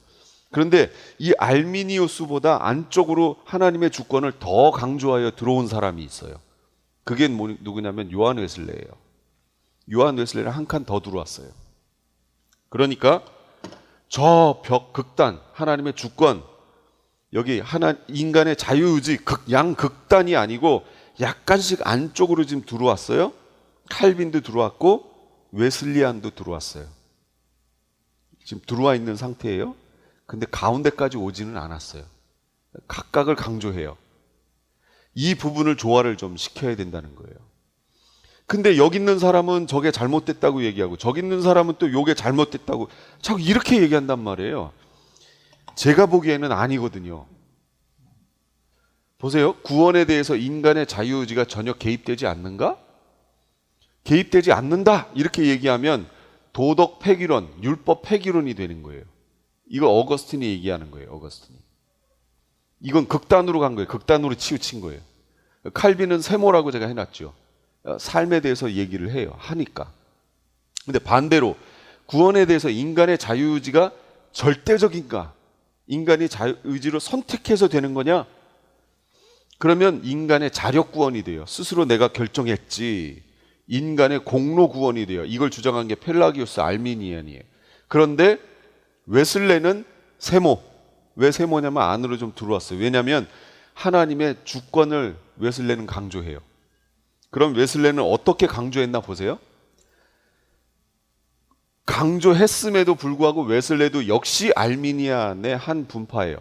그런데 이 알미니우스보다 안쪽으로 하나님의 주권을 더 강조하여 들어온 사람이 있어요. 그게 누구냐면 요한 웨슬레예요. 요한 웨슬레는 한 칸 더 들어왔어요. 그러니까 저 극단, 하나님의 주권, 여기 인간의 자유의지 양극단이 아니고 약간씩 안쪽으로 지금 들어왔어요. 칼빈도 들어왔고 웨슬리안도 들어왔어요. 지금 들어와 있는 상태예요. 근데 가운데까지 오지는 않았어요. 각각을 강조해요. 이 부분을 조화를 좀 시켜야 된다는 거예요. 근데 여기 있는 사람은 저게 잘못됐다고 얘기하고 저기 있는 사람은 또 요게 잘못됐다고 자꾸 이렇게 얘기한단 말이에요. 제가 보기에는 아니거든요. 보세요. 구원에 대해서 인간의 자유의지가 전혀 개입되지 않는가? 개입되지 않는다 이렇게 얘기하면 도덕 폐기론, 율법 폐기론이 되는 거예요. 이거 어거스틴이 얘기하는 거예요. 어거스틴이. 이건 극단으로 간 거예요. 극단으로 치우친 거예요. 칼빈은 세모라고 제가 해놨죠. 삶에 대해서 얘기를 해요. 하니까. 근데 반대로 구원에 대해서 인간의 자유의지가 절대적인가? 인간이 자유의지로 선택해서 되는 거냐? 그러면 인간의 자력 구원이 돼요. 스스로 내가 결정했지. 인간의 공로 구원이 돼요. 이걸 주장한 게 펠라기우스 알미니안이에요. 그런데 웨슬레는 세모. 왜 세모냐면 안으로 좀 들어왔어요. 왜냐하면 하나님의 주권을 웨슬레는 강조해요. 그럼 웨슬레는 어떻게 강조했나 보세요. 강조했음에도 불구하고 웨슬레도 역시 알미니안의 한 분파예요.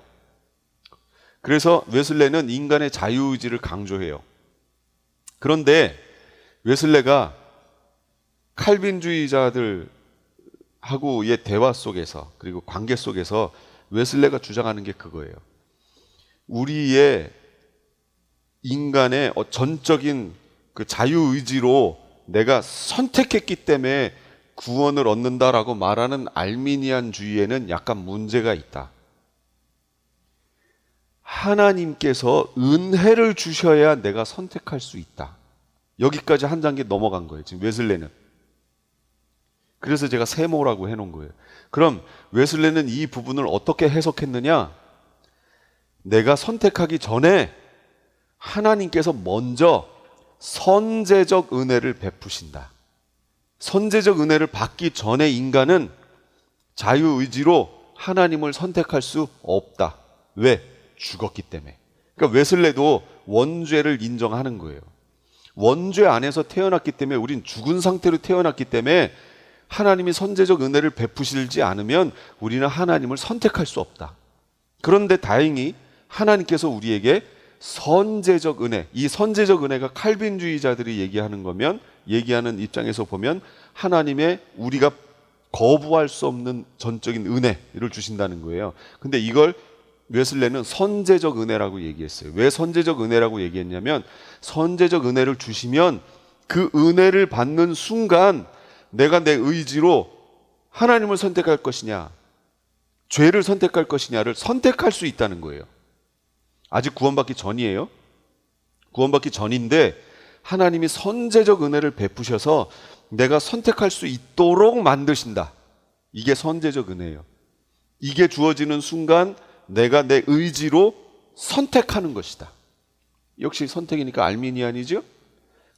그래서 웨슬레는 인간의 자유의지를 강조해요. 그런데 웨슬레가 칼빈주의자들하고의 대화 속에서 그리고 관계 속에서 웨슬레가 주장하는 게 그거예요. 우리의 인간의 전적인 그 자유의지로 내가 선택했기 때문에 구원을 얻는다라고 말하는 알미니안주의에는 약간 문제가 있다. 하나님께서 은혜를 주셔야 내가 선택할 수 있다. 여기까지 한 단계 넘어간 거예요. 지금 웨슬레는. 그래서 제가 세모라고 해놓은 거예요. 그럼 웨슬레는 이 부분을 어떻게 해석했느냐? 내가 선택하기 전에 하나님께서 먼저 선제적 은혜를 베푸신다. 선제적 은혜를 받기 전에 인간은 자유의지로 하나님을 선택할 수 없다. 왜? 죽었기 때문에. 그러니까 웨슬레도 원죄를 인정하는 거예요. 원죄 안에서 태어났기 때문에 우린 죽은 상태로 태어났기 때문에 하나님이 선제적 은혜를 베푸시지 않으면 우리는 하나님을 선택할 수 없다. 그런데 다행히 하나님께서 우리에게 선제적 은혜, 이 선제적 은혜가 칼빈주의자들이 얘기하는 입장에서 보면 하나님의 우리가 거부할 수 없는 전적인 은혜를 주신다는 거예요. 근데 이걸 웨슬레는 선제적 은혜라고 얘기했어요. 왜 선제적 은혜라고 얘기했냐면 선제적 은혜를 주시면 그 은혜를 받는 순간 내가 내 의지로 하나님을 선택할 것이냐 죄를 선택할 것이냐를 선택할 수 있다는 거예요. 아직 구원받기 전이에요. 구원받기 전인데 하나님이 선제적 은혜를 베푸셔서 내가 선택할 수 있도록 만드신다. 이게 선제적 은혜예요. 이게 주어지는 순간 내가 내 의지로 선택하는 것이다. 역시 선택이니까 알미니안이죠.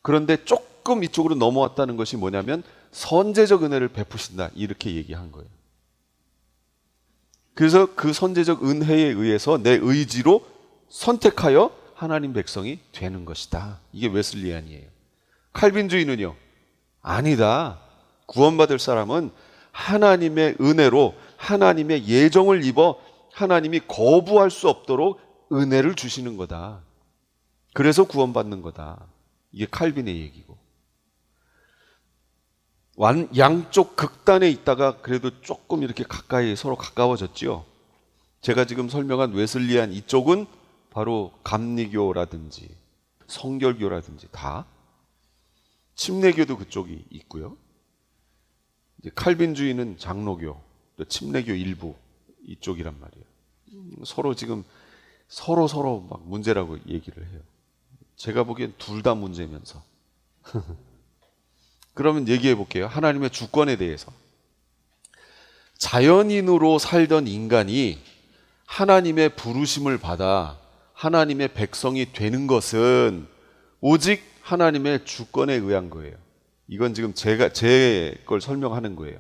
그런데 조금 이쪽으로 넘어왔다는 것이 뭐냐면 선제적 은혜를 베푸신다. 이렇게 얘기한 거예요. 그래서 그 선제적 은혜에 의해서 내 의지로 선택하여 하나님 백성이 되는 것이다. 이게 웨슬리안이에요. 칼빈주의는요, 아니다. 구원받을 사람은 하나님의 은혜로 하나님의 예정을 입어 하나님이 거부할 수 없도록 은혜를 주시는 거다. 그래서 구원받는 거다. 이게 칼빈의 얘기고. 양쪽 극단에 있다가 그래도 조금 이렇게 가까이 서로 가까워졌지요. 제가 지금 설명한 웨슬리안 이쪽은 바로 감리교라든지 성결교라든지 다, 침례교도 그쪽이 있고요. 이제 칼빈주의는 장로교, 또 침례교 일부 이쪽이란 말이에요. 서로 지금 서로 막 문제라고 얘기를 해요. 제가 보기엔 둘 다 문제면서. 그러면 얘기해 볼게요. 하나님의 주권에 대해서. 자연인으로 살던 인간이 하나님의 부르심을 받아 하나님의 백성이 되는 것은 오직 하나님의 주권에 의한 거예요. 이건 지금 제 걸 설명하는 거예요.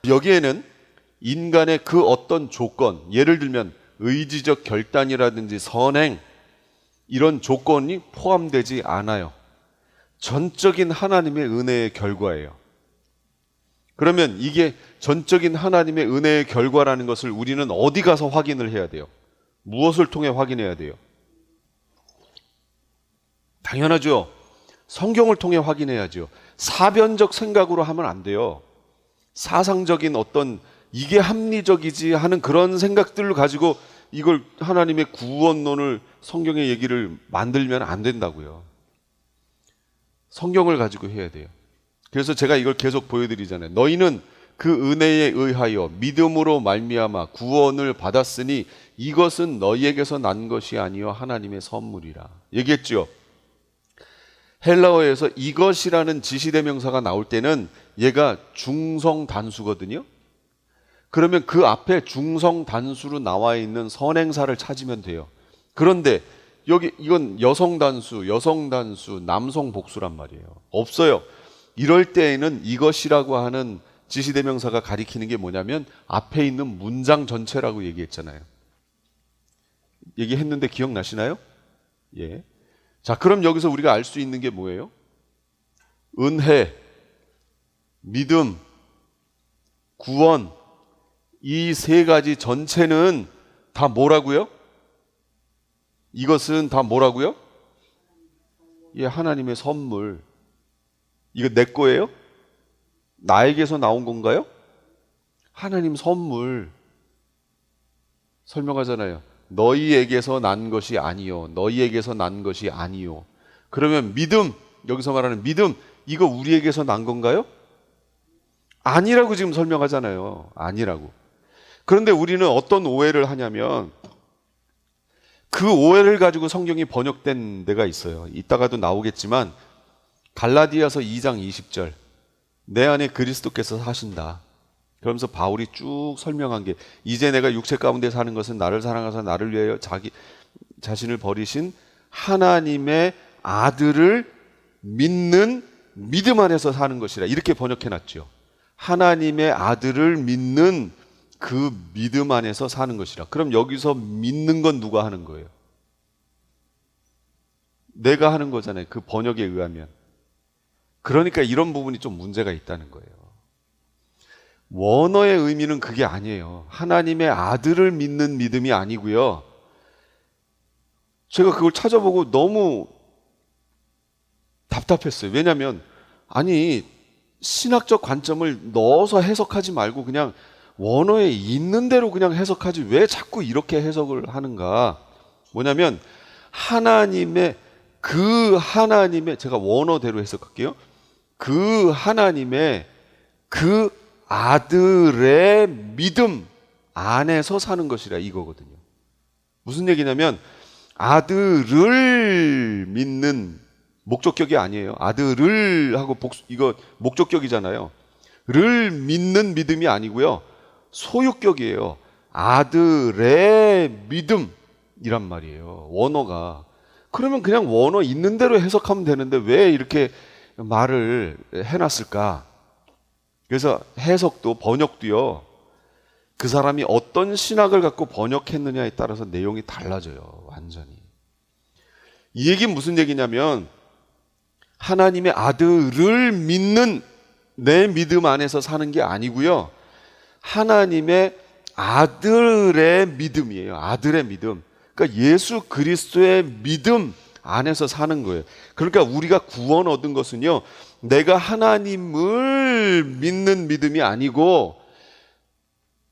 여기에는 인간의 그 어떤 조건, 예를 들면 의지적 결단이라든지 선행, 이런 조건이 포함되지 않아요. 전적인 하나님의 은혜의 결과예요. 그러면 이게 전적인 하나님의 은혜의 결과라는 것을 우리는 어디 가서 확인을 해야 돼요? 무엇을 통해 확인해야 돼요? 당연하죠. 성경을 통해 확인해야죠. 사변적 생각으로 하면 안 돼요. 사상적인 어떤 이게 합리적이지 하는 그런 생각들을 가지고 이걸 하나님의 구원론을, 성경의 얘기를 만들면 안 된다고요. 성경을 가지고 해야 돼요. 그래서 제가 이걸 계속 보여드리잖아요. 너희는 그 은혜에 의하여 믿음으로 말미암아 구원을 받았으니 이것은 너희에게서 난 것이 아니요 하나님의 선물이라 얘기했죠. 헬라어에서 이것이라는 지시대명사가 나올 때는 얘가 중성단수거든요. 그러면 그 앞에 중성단수로 나와 있는 선행사를 찾으면 돼요. 그런데 여기 이건 여성단수, 남성복수란 말이에요. 없어요. 이럴 때에는 이것이라고 하는 지시대명사가 가리키는 게 뭐냐면 앞에 있는 문장 전체라고 얘기했잖아요. 얘기했는데 기억나시나요? 예. 자, 그럼 여기서 우리가 알 수 있는 게 뭐예요? 은혜, 믿음, 구원, 이 세 가지 전체는 다 뭐라고요? 이것은 다 뭐라고요? 예, 하나님의 선물. 이거 내 거예요? 나에게서 나온 건가요? 하나님 선물. 설명하잖아요. 너희에게서 난 것이 아니요. 너희에게서 난 것이 아니요. 그러면 믿음, 여기서 말하는 믿음, 이거 우리에게서 난 건가요? 아니라고 지금 설명하잖아요. 아니라고. 그런데 우리는 어떤 오해를 하냐면 그 오해를 가지고 성경이 번역된 데가 있어요. 이따가도 나오겠지만 갈라디아서 2장 20절, 내 안에 그리스도께서 사신다. 그러면서 바울이 쭉 설명한 게, 이제 내가 육체 가운데 사는 것은 나를 사랑하사 나를 위하여 자기 자신을 버리신 하나님의 아들을 믿는 믿음 안에서 사는 것이라, 이렇게 번역해놨죠. 하나님의 아들을 믿는 그 믿음 안에서 사는 것이라. 그럼 여기서 믿는 건 누가 하는 거예요? 내가 하는 거잖아요. 그 번역에 의하면. 그러니까 이런 부분이 좀 문제가 있다는 거예요. 원어의 의미는 그게 아니에요. 하나님의 아들을 믿는 믿음이 아니고요. 제가 그걸 찾아보고 너무 답답했어요. 왜냐하면 아니 신학적 관점을 넣어서 해석하지 말고 그냥 원어에 있는 대로 그냥 해석하지 왜 자꾸 이렇게 해석을 하는가. 뭐냐면 하나님의 제가 원어대로 해석할게요. 그 하나님의 그 아들의 믿음 안에서 사는 것이라 이거거든요. 무슨 얘기냐면 아들을 믿는 목적격이 아니에요. 아들을 하고 이거 목적격이잖아요. 를 믿는 믿음이 아니고요. 소유격이에요. 아들의 믿음이란 말이에요. 원어가. 그러면 그냥 원어 있는 대로 해석하면 되는데 왜 이렇게 말을 해놨을까? 그래서 해석도 번역도요. 그 사람이 어떤 신학을 갖고 번역했느냐에 따라서 내용이 달라져요. 완전히. 이 얘기는 무슨 얘기냐면 하나님의 아들을 믿는 내 믿음 안에서 사는 게 아니고요. 하나님의 아들의 믿음이에요. 아들의 믿음. 그러니까 예수 그리스도의 믿음 안에서 사는 거예요. 그러니까 우리가 구원 얻은 것은요, 내가 하나님을 믿는 믿음이 아니고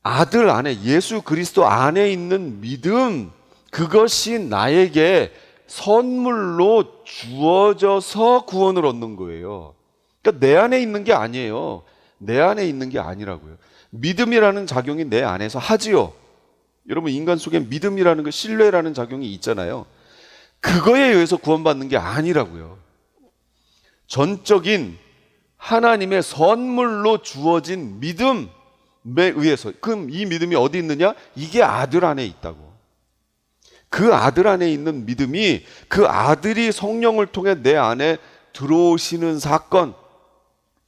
아들 안에, 예수 그리스도 안에 있는 믿음, 그것이 나에게 선물로 주어져서 구원을 얻는 거예요. 그러니까 내 안에 있는 게 아니에요. 내 안에 있는 게 아니라고요. 믿음이라는 작용이 내 안에서 하지요. 여러분, 인간 속에 믿음이라는 거, 신뢰라는 작용이 있잖아요. 그거에 의해서 구원받는 게 아니라고요. 전적인 하나님의 선물로 주어진 믿음에 의해서. 그럼 이 믿음이 어디 있느냐? 이게 아들 안에 있다고. 그 아들 안에 있는 믿음이, 그 아들이 성령을 통해 내 안에 들어오시는 사건,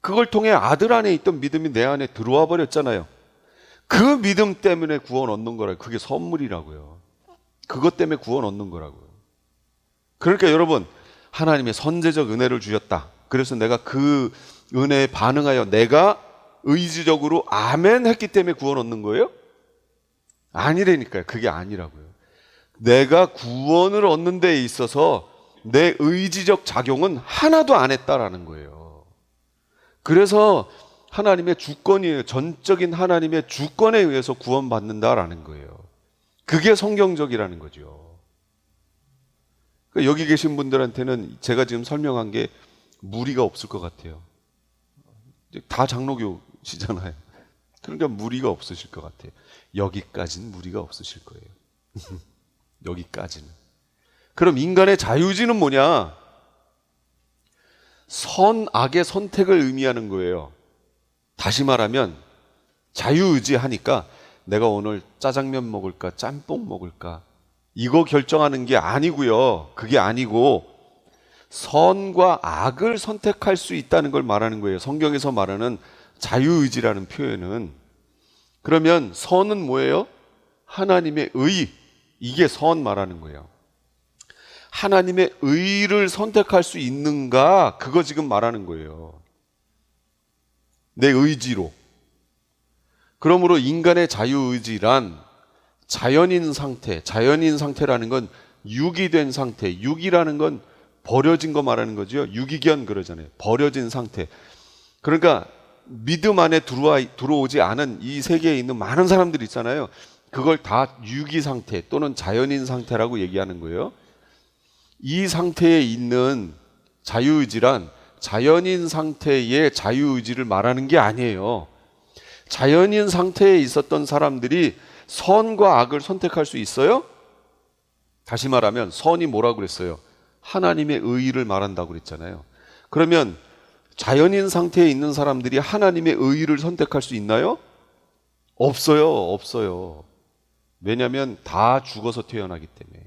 그걸 통해 아들 안에 있던 믿음이 내 안에 들어와 버렸잖아요. 그 믿음 때문에 구원 얻는 거라고요. 그게 선물이라고요. 그것 때문에 구원 얻는 거라고요. 그러니까 여러분, 하나님의 선제적 은혜를 주셨다. 그래서 내가 그 은혜에 반응하여 내가 의지적으로 아멘 했기 때문에 구원 얻는 거예요? 아니라니까요. 그게 아니라고요. 내가 구원을 얻는 데 있어서 내 의지적 작용은 하나도 안 했다라는 거예요. 그래서 하나님의 주권이에요. 전적인 하나님의 주권에 의해서 구원받는다라는 거예요. 그게 성경적이라는 거죠. 여기 계신 분들한테는 제가 지금 설명한 게 무리가 없을 것 같아요. 다 장로교시잖아요. 그러니까 무리가 없으실 것 같아요. 여기까지는 무리가 없으실 거예요. 여기까지는. 그럼 인간의 자유의지는 뭐냐? 선악의 선택을 의미하는 거예요. 다시 말하면 자유의지 하니까 내가 오늘 짜장면 먹을까 짬뽕 먹을까 이거 결정하는 게 아니고요. 그게 아니고 선과 악을 선택할 수 있다는 걸 말하는 거예요. 성경에서 말하는 자유의지라는 표현은. 그러면 선은 뭐예요? 하나님의 의. 이게 선 말하는 거예요. 하나님의 의를 선택할 수 있는가? 그거 지금 말하는 거예요. 내 의지로. 그러므로 인간의 자유의지란 자연인 상태, 자연인 상태라는 건 유기된 상태, 유기라는 건 버려진 거 말하는 거죠. 유기견 그러잖아요. 버려진 상태. 그러니까 믿음 안에 들어오지 않은 이 세계에 있는 많은 사람들이 있잖아요. 그걸 다 유기 상태 또는 자연인 상태라고 얘기하는 거예요. 이 상태에 있는 자유의지란 자연인 상태의 자유의지를 말하는 게 아니에요. 자연인 상태에 있었던 사람들이 선과 악을 선택할 수 있어요? 다시 말하면 선이 뭐라고 그랬어요? 하나님의 의의를 말한다고 그랬잖아요. 그러면 자연인 상태에 있는 사람들이 하나님의 의의를 선택할 수 있나요? 없어요. 없어요. 왜냐하면 다 죽어서 태어나기 때문에.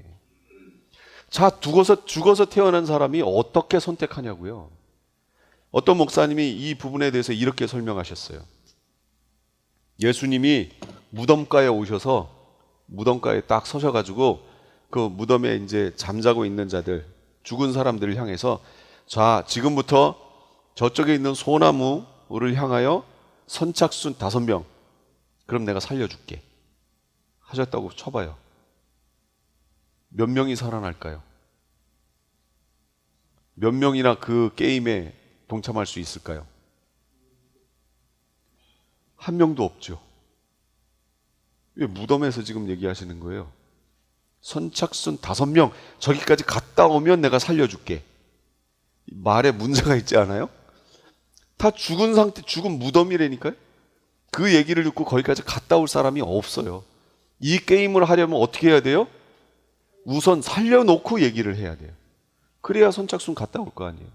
자, 죽어서 태어난 사람이 어떻게 선택하냐고요? 어떤 목사님이 이 부분에 대해서 이렇게 설명하셨어요. 예수님이 무덤가에 오셔서 무덤가에 딱 서셔가지고 그 무덤에 이제 잠자고 있는 자들, 죽은 사람들을 향해서 자, 지금부터 저쪽에 있는 소나무를 향하여 선착순 5명, 그럼 내가 살려줄게 하셨다고 쳐봐요. 몇 명이 살아날까요? 몇 명이나 그 게임에 동참할 수 있을까요? 한 명도 없죠. 왜 무덤에서 지금 얘기하시는 거예요? 선착순 5명 저기까지 갔다 오면 내가 살려줄게. 말에 문제가 있지 않아요? 다 죽은 상태, 죽은 무덤이라니까요. 그 얘기를 듣고 거기까지 갔다 올 사람이 없어요. 이 게임을 하려면 어떻게 해야 돼요? 우선 살려놓고 얘기를 해야 돼요. 그래야 선착순 갔다 올 거 아니에요.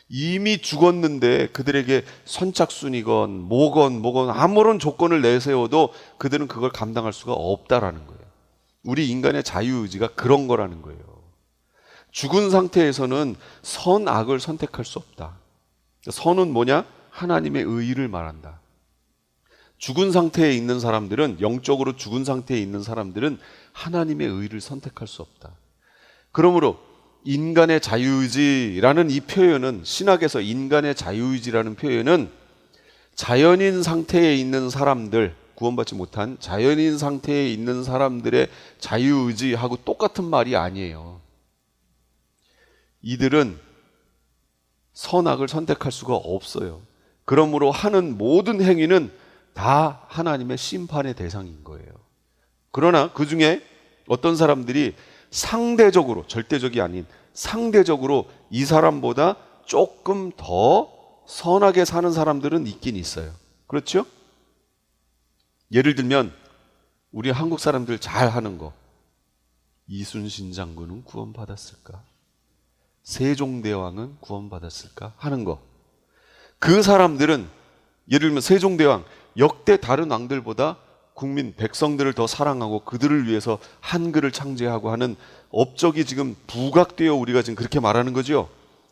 이미 죽었는데 그들에게 선착순이건 뭐건 아무런 조건을 내세워도 그들은 그걸 감당할 수가 없다라는 거예요. 우리 인간의 자유의지가 그런 거라는 거예요. 죽은 상태에서는 선악을 선택할 수 없다. 선은 뭐냐? 하나님의 의의를 말한다. 죽은 상태에 있는 사람들은, 영적으로 죽은 상태에 있는 사람들은 하나님의 의를 선택할 수 없다. 그러므로 인간의 자유의지라는 이 표현은, 신학에서 인간의 자유의지라는 표현은 자연인 상태에 있는 사람들, 구원받지 못한 자연인 상태에 있는 사람들의 자유의지하고 똑같은 말이 아니에요. 이들은 선악을 선택할 수가 없어요. 그러므로 하는 모든 행위는 다 하나님의 심판의 대상인 거예요. 그러나 그 중에 어떤 사람들이 상대적으로, 절대적이 아닌 상대적으로 이 사람보다 조금 더 선하게 사는 사람들은 있긴 있어요. 그렇죠? 예를 들면 우리 한국 사람들 잘 하는 거, 이순신 장군은 구원받았을까? 세종대왕은 구원받았을까? 하는 거. 그 사람들은 예를 들면 세종대왕, 역대 다른 왕들보다 국민, 백성들을 더 사랑하고 그들을 위해서 한글을 창제하고 하는 업적이 지금 부각되어 우리가 지금 그렇게 말하는 거죠.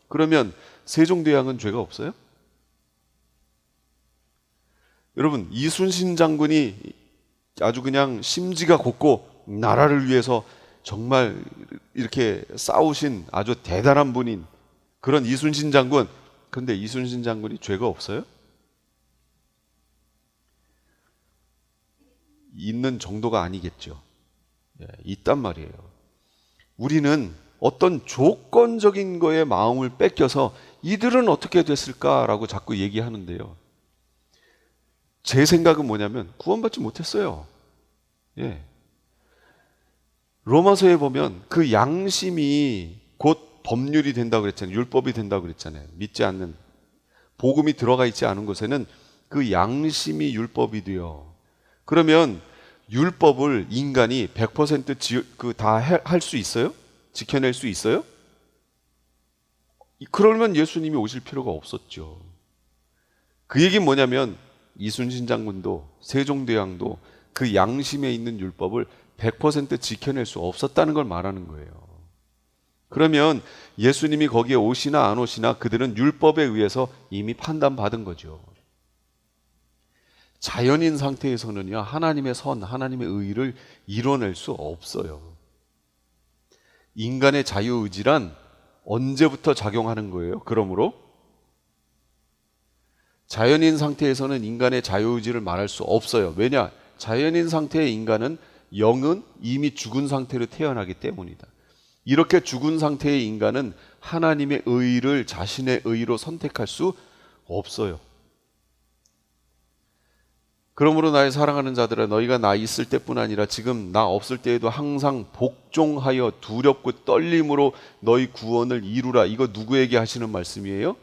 그러면 세종대왕은 죄가 없어요? 여러분, 이순신 장군이 아주 그냥 심지가 곱고 나라를 위해서 정말 이렇게 싸우신 아주 대단한 분인 그런 이순신 장군, 근데 이순신 장군이 죄가 없어요? 있는 정도가 아니겠죠. 있단 말이에요. 우리는 어떤 조건적인 거에 마음을 뺏겨서 이들은 어떻게 됐을까라고 자꾸 얘기하는데요. 제 생각은 뭐냐면 구원받지 못했어요. 예. 로마서에 보면 그 양심이 곧 법률이 된다고 그랬잖아요. 율법이 된다고 그랬잖아요. 믿지 않는, 복음이 들어가 있지 않은 곳에는 그 양심이 율법이 돼요. 그러면 율법을 인간이 100% 다 할 수 있어요? 지켜낼 수 있어요? 그러면 예수님이 오실 필요가 없었죠. 그 얘기는 뭐냐면 이순신 장군도 세종대왕도 그 양심에 있는 율법을 100% 지켜낼 수 없었다는 걸 말하는 거예요. 그러면 예수님이 거기에 오시나 안 오시나 그들은 율법에 의해서 이미 판단받은 거죠. 자연인 상태에서는요, 하나님의 선, 하나님의 의를 이뤄낼 수 없어요. 인간의 자유의지란 언제부터 작용하는 거예요? 그러므로 자연인 상태에서는 인간의 자유의지를 말할 수 없어요. 왜냐? 자연인 상태의 인간은, 영은 이미 죽은 상태로 태어나기 때문이다. 이렇게 죽은 상태의 인간은 하나님의 의를 자신의 의로 선택할 수 없어요. 그러므로 나의 사랑하는 자들아, 너희가 나 있을 때뿐 아니라 지금 나 없을 때에도 항상 복종하여 두렵고 떨림으로 너희 구원을 이루라. 이거 누구에게 하시는 말씀이에요?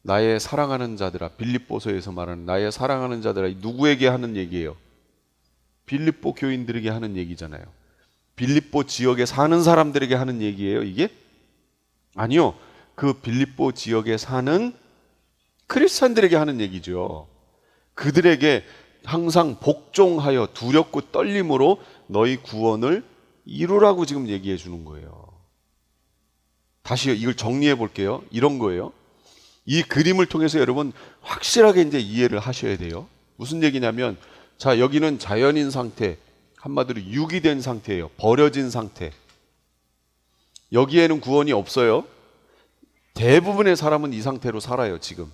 나의 사랑하는 자들아, 빌립보서에서 말하는 나의 사랑하는 자들아, 누구에게 하는 얘기예요? 빌립보 교인들에게 하는 얘기잖아요. 빌립보 지역에 사는 사람들에게 하는 얘기예요, 이게? 아니요. 그 빌립보 지역에 사는 크리스찬들에게 하는 얘기죠. 그들에게 항상 복종하여 두렵고 떨림으로 너희 구원을 이루라고 지금 얘기해 주는 거예요. 다시 이걸 정리해 볼게요. 이런 거예요. 이 그림을 통해서 여러분 확실하게 이제 이해를 하셔야 돼요. 무슨 얘기냐면, 자, 여기는 자연인 상태, 한마디로 육이 된 상태예요. 버려진 상태. 여기에는 구원이 없어요. 대부분의 사람은 이 상태로 살아요, 지금.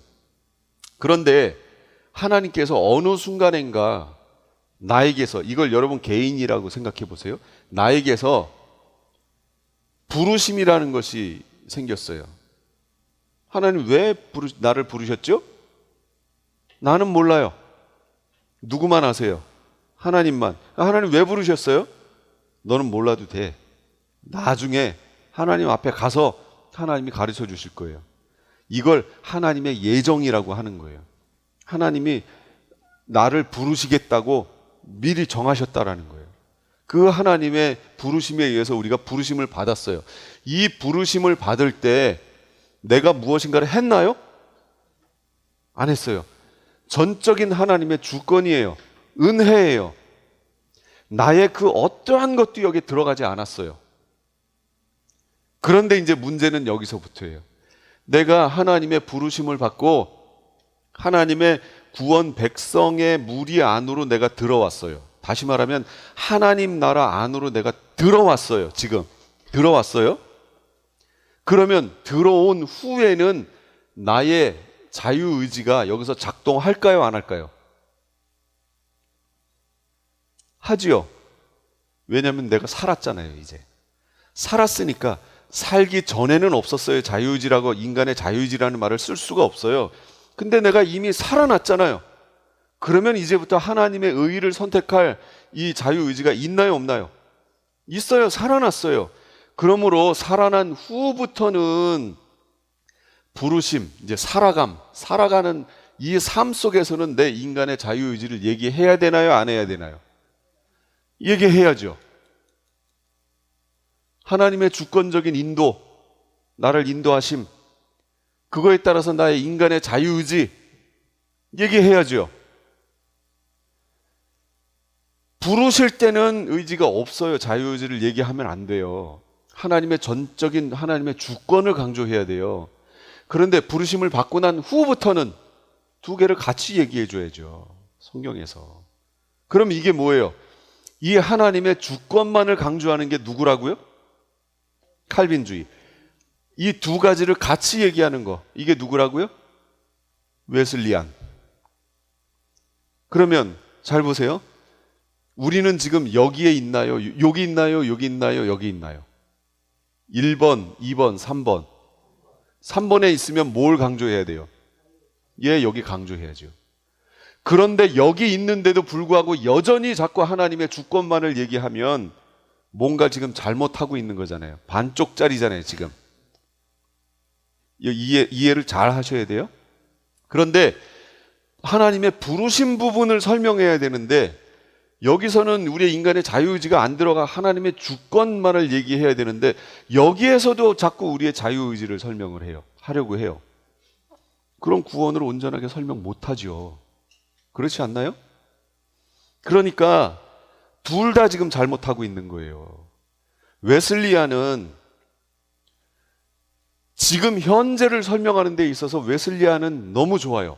그런데 하나님께서 어느 순간인가 나에게서, 이걸 여러분 개인이라고 생각해 보세요. 나에게서 부르심이라는 것이 생겼어요. 하나님 왜 나를 부르셨죠? 나는 몰라요. 누구만 아세요? 하나님만. 하나님 왜 부르셨어요? 너는 몰라도 돼. 나중에 하나님 앞에 가서 하나님이 가르쳐 주실 거예요. 이걸 하나님의 예정이라고 하는 거예요. 하나님이 나를 부르시겠다고 미리 정하셨다라는 거예요. 그 하나님의 부르심에 의해서 우리가 부르심을 받았어요. 이 부르심을 받을 때 내가 무엇인가를 했나요? 안 했어요. 전적인 하나님의 주권이에요. 은혜예요. 나의 그 어떠한 것도 여기에 들어가지 않았어요. 그런데 이제 문제는 여기서부터예요. 내가 하나님의 부르심을 받고 하나님의 구원 백성의 무리 안으로 내가 들어왔어요. 다시 말하면 하나님 나라 안으로 내가 들어왔어요. 지금 들어왔어요. 그러면 들어온 후에는 나의 자유의지가 여기서 작동할까요? 안 할까요? 하지요. 왜냐하면 내가 살았잖아요. 이제 살았으니까. 살기 전에는 없었어요. 자유의지라고, 인간의 자유의지라는 말을 쓸 수가 없어요. 근데 내가 이미 살아났잖아요. 그러면 이제부터 하나님의 의를 선택할 이 자유의지가 있나요, 없나요? 있어요. 살아났어요. 그러므로 살아난 후부터는 부르심, 이제 살아가는 이 삶 속에서는 내 인간의 자유의지를 얘기해야 되나요, 안 해야 되나요? 얘기해야죠. 하나님의 주권적인 인도, 나를 인도하심, 그거에 따라서 나의 인간의 자유의지 얘기해야죠. 부르실 때는 의지가 없어요. 자유의지를 얘기하면 안 돼요. 하나님의 전적인 하나님의 주권을 강조해야 돼요. 그런데 부르심을 받고 난 후부터는 두 개를 같이 얘기해 줘야죠. 성경에서. 그럼 이게 뭐예요? 이 하나님의 주권만을 강조하는 게 누구라고요? 칼빈주의. 이 두 가지를 같이 얘기하는 거, 이게 누구라고요? 웨슬리안. 그러면 잘 보세요. 우리는 지금 여기에 있나요? 여기 있나요? 여기 있나요? 여기 있나요? 1번, 2번, 3번. 3번에 있으면 뭘 강조해야 돼요? 여기 강조해야죠. 그런데 여기 있는데도 불구하고 여전히 자꾸 하나님의 주권만을 얘기하면 뭔가 지금 잘못하고 있는 거잖아요. 반쪽짜리잖아요, 지금. 이해를 잘 하셔야 돼요. 그런데 하나님의 부르신 부분을 설명해야 되는데 여기서는 우리의 인간의 자유의지가 안 들어가 하나님의 주권만을 얘기해야 되는데 여기에서도 자꾸 우리의 자유의지를 설명을 해요. 하려고 해요. 그럼 구원을 온전하게 설명 못하죠. 그렇지 않나요? 그러니까 둘 다 지금 잘못하고 있는 거예요. 웨슬리안은 지금 현재를 설명하는 데 있어서 웨슬리안은 너무 좋아요.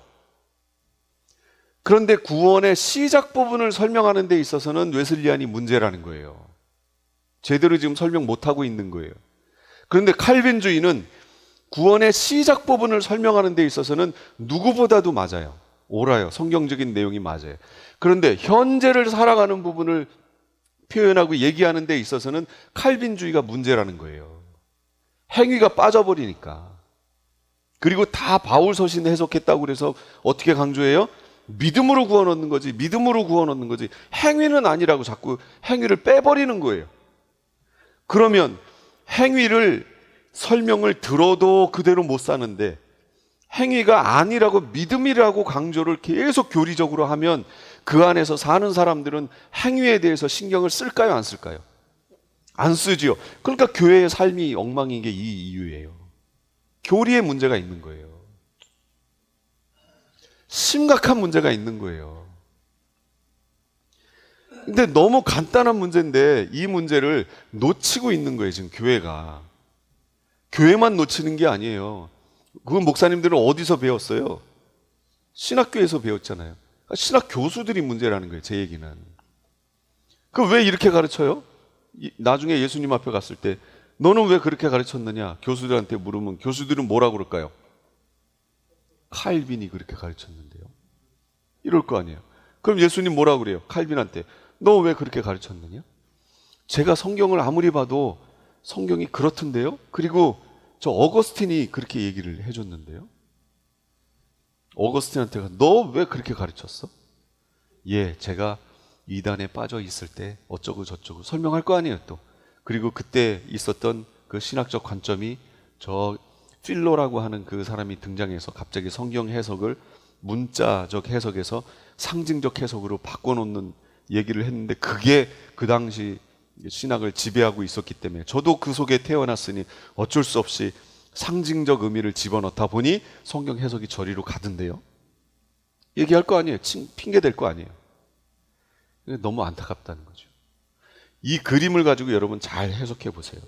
그런데 구원의 시작 부분을 설명하는 데 있어서는 웨슬리안이 문제라는 거예요. 제대로 지금 설명 못하고 있는 거예요. 그런데 칼빈주의는 구원의 시작 부분을 설명하는 데 있어서는 누구보다도 맞아요. 옳아요. 성경적인 내용이 맞아요. 그런데 현재를 살아가는 부분을 표현하고 얘기하는 데 있어서는 칼빈주의가 문제라는 거예요. 행위가 빠져버리니까. 그리고 다 바울 서신 해석했다고 그래서 어떻게 강조해요? 믿음으로 구원 얻는 거지, 믿음으로 구원 얻는 거지, 행위는 아니라고 자꾸 행위를 빼버리는 거예요. 그러면 행위를 설명을 들어도 그대로 못 사는데 행위가 아니라고 믿음이라고 강조를 계속 교리적으로 하면 그 안에서 사는 사람들은 행위에 대해서 신경을 쓸까요, 안 쓸까요? 안 쓰지요. 그러니까 교회의 삶이 엉망인 게 이 이유예요. 교리에 문제가 있는 거예요. 심각한 문제가 있는 거예요. 근데 너무 간단한 문제인데 이 문제를 놓치고 있는 거예요, 지금 교회가. 교회만 놓치는 게 아니에요. 그건 목사님들은 어디서 배웠어요? 신학교에서 배웠잖아요. 신학 교수들이 문제라는 거예요, 제 얘기는. 그럼 왜 이렇게 가르쳐요? 나중에 예수님 앞에 갔을 때 너는 왜 그렇게 가르쳤느냐? 교수들한테 물으면 교수들은 뭐라고 그럴까요? 칼빈이 그렇게 가르쳤는데요. 이럴 거 아니에요. 그럼 예수님 뭐라고 그래요? 칼빈한테 너 왜 그렇게 가르쳤느냐? 제가 성경을 아무리 봐도 성경이 그렇던데요. 그리고 저 어거스틴이 그렇게 얘기를 해줬는데요. 어거스틴한테 너 왜 그렇게 가르쳤어? 제가 이단에 빠져 있을 때 어쩌고 저쩌고 설명할 거 아니에요, 또. 그리고 그때 있었던 그 신학적 관점이 저 필로라고 하는 그 사람이 등장해서 갑자기 성경 해석을 문자적 해석에서 상징적 해석으로 바꿔놓는 얘기를 했는데 그게 그 당시 신학을 지배하고 있었기 때문에 저도 그 속에 태어났으니 어쩔 수 없이 상징적 의미를 집어넣다 보니 성경 해석이 저리로 가던데요. 얘기할 거 아니에요. 핑계 댈 거 아니에요. 너무 안타깝다는 거죠. 이 그림을 가지고 여러분 잘 해석해 보세요.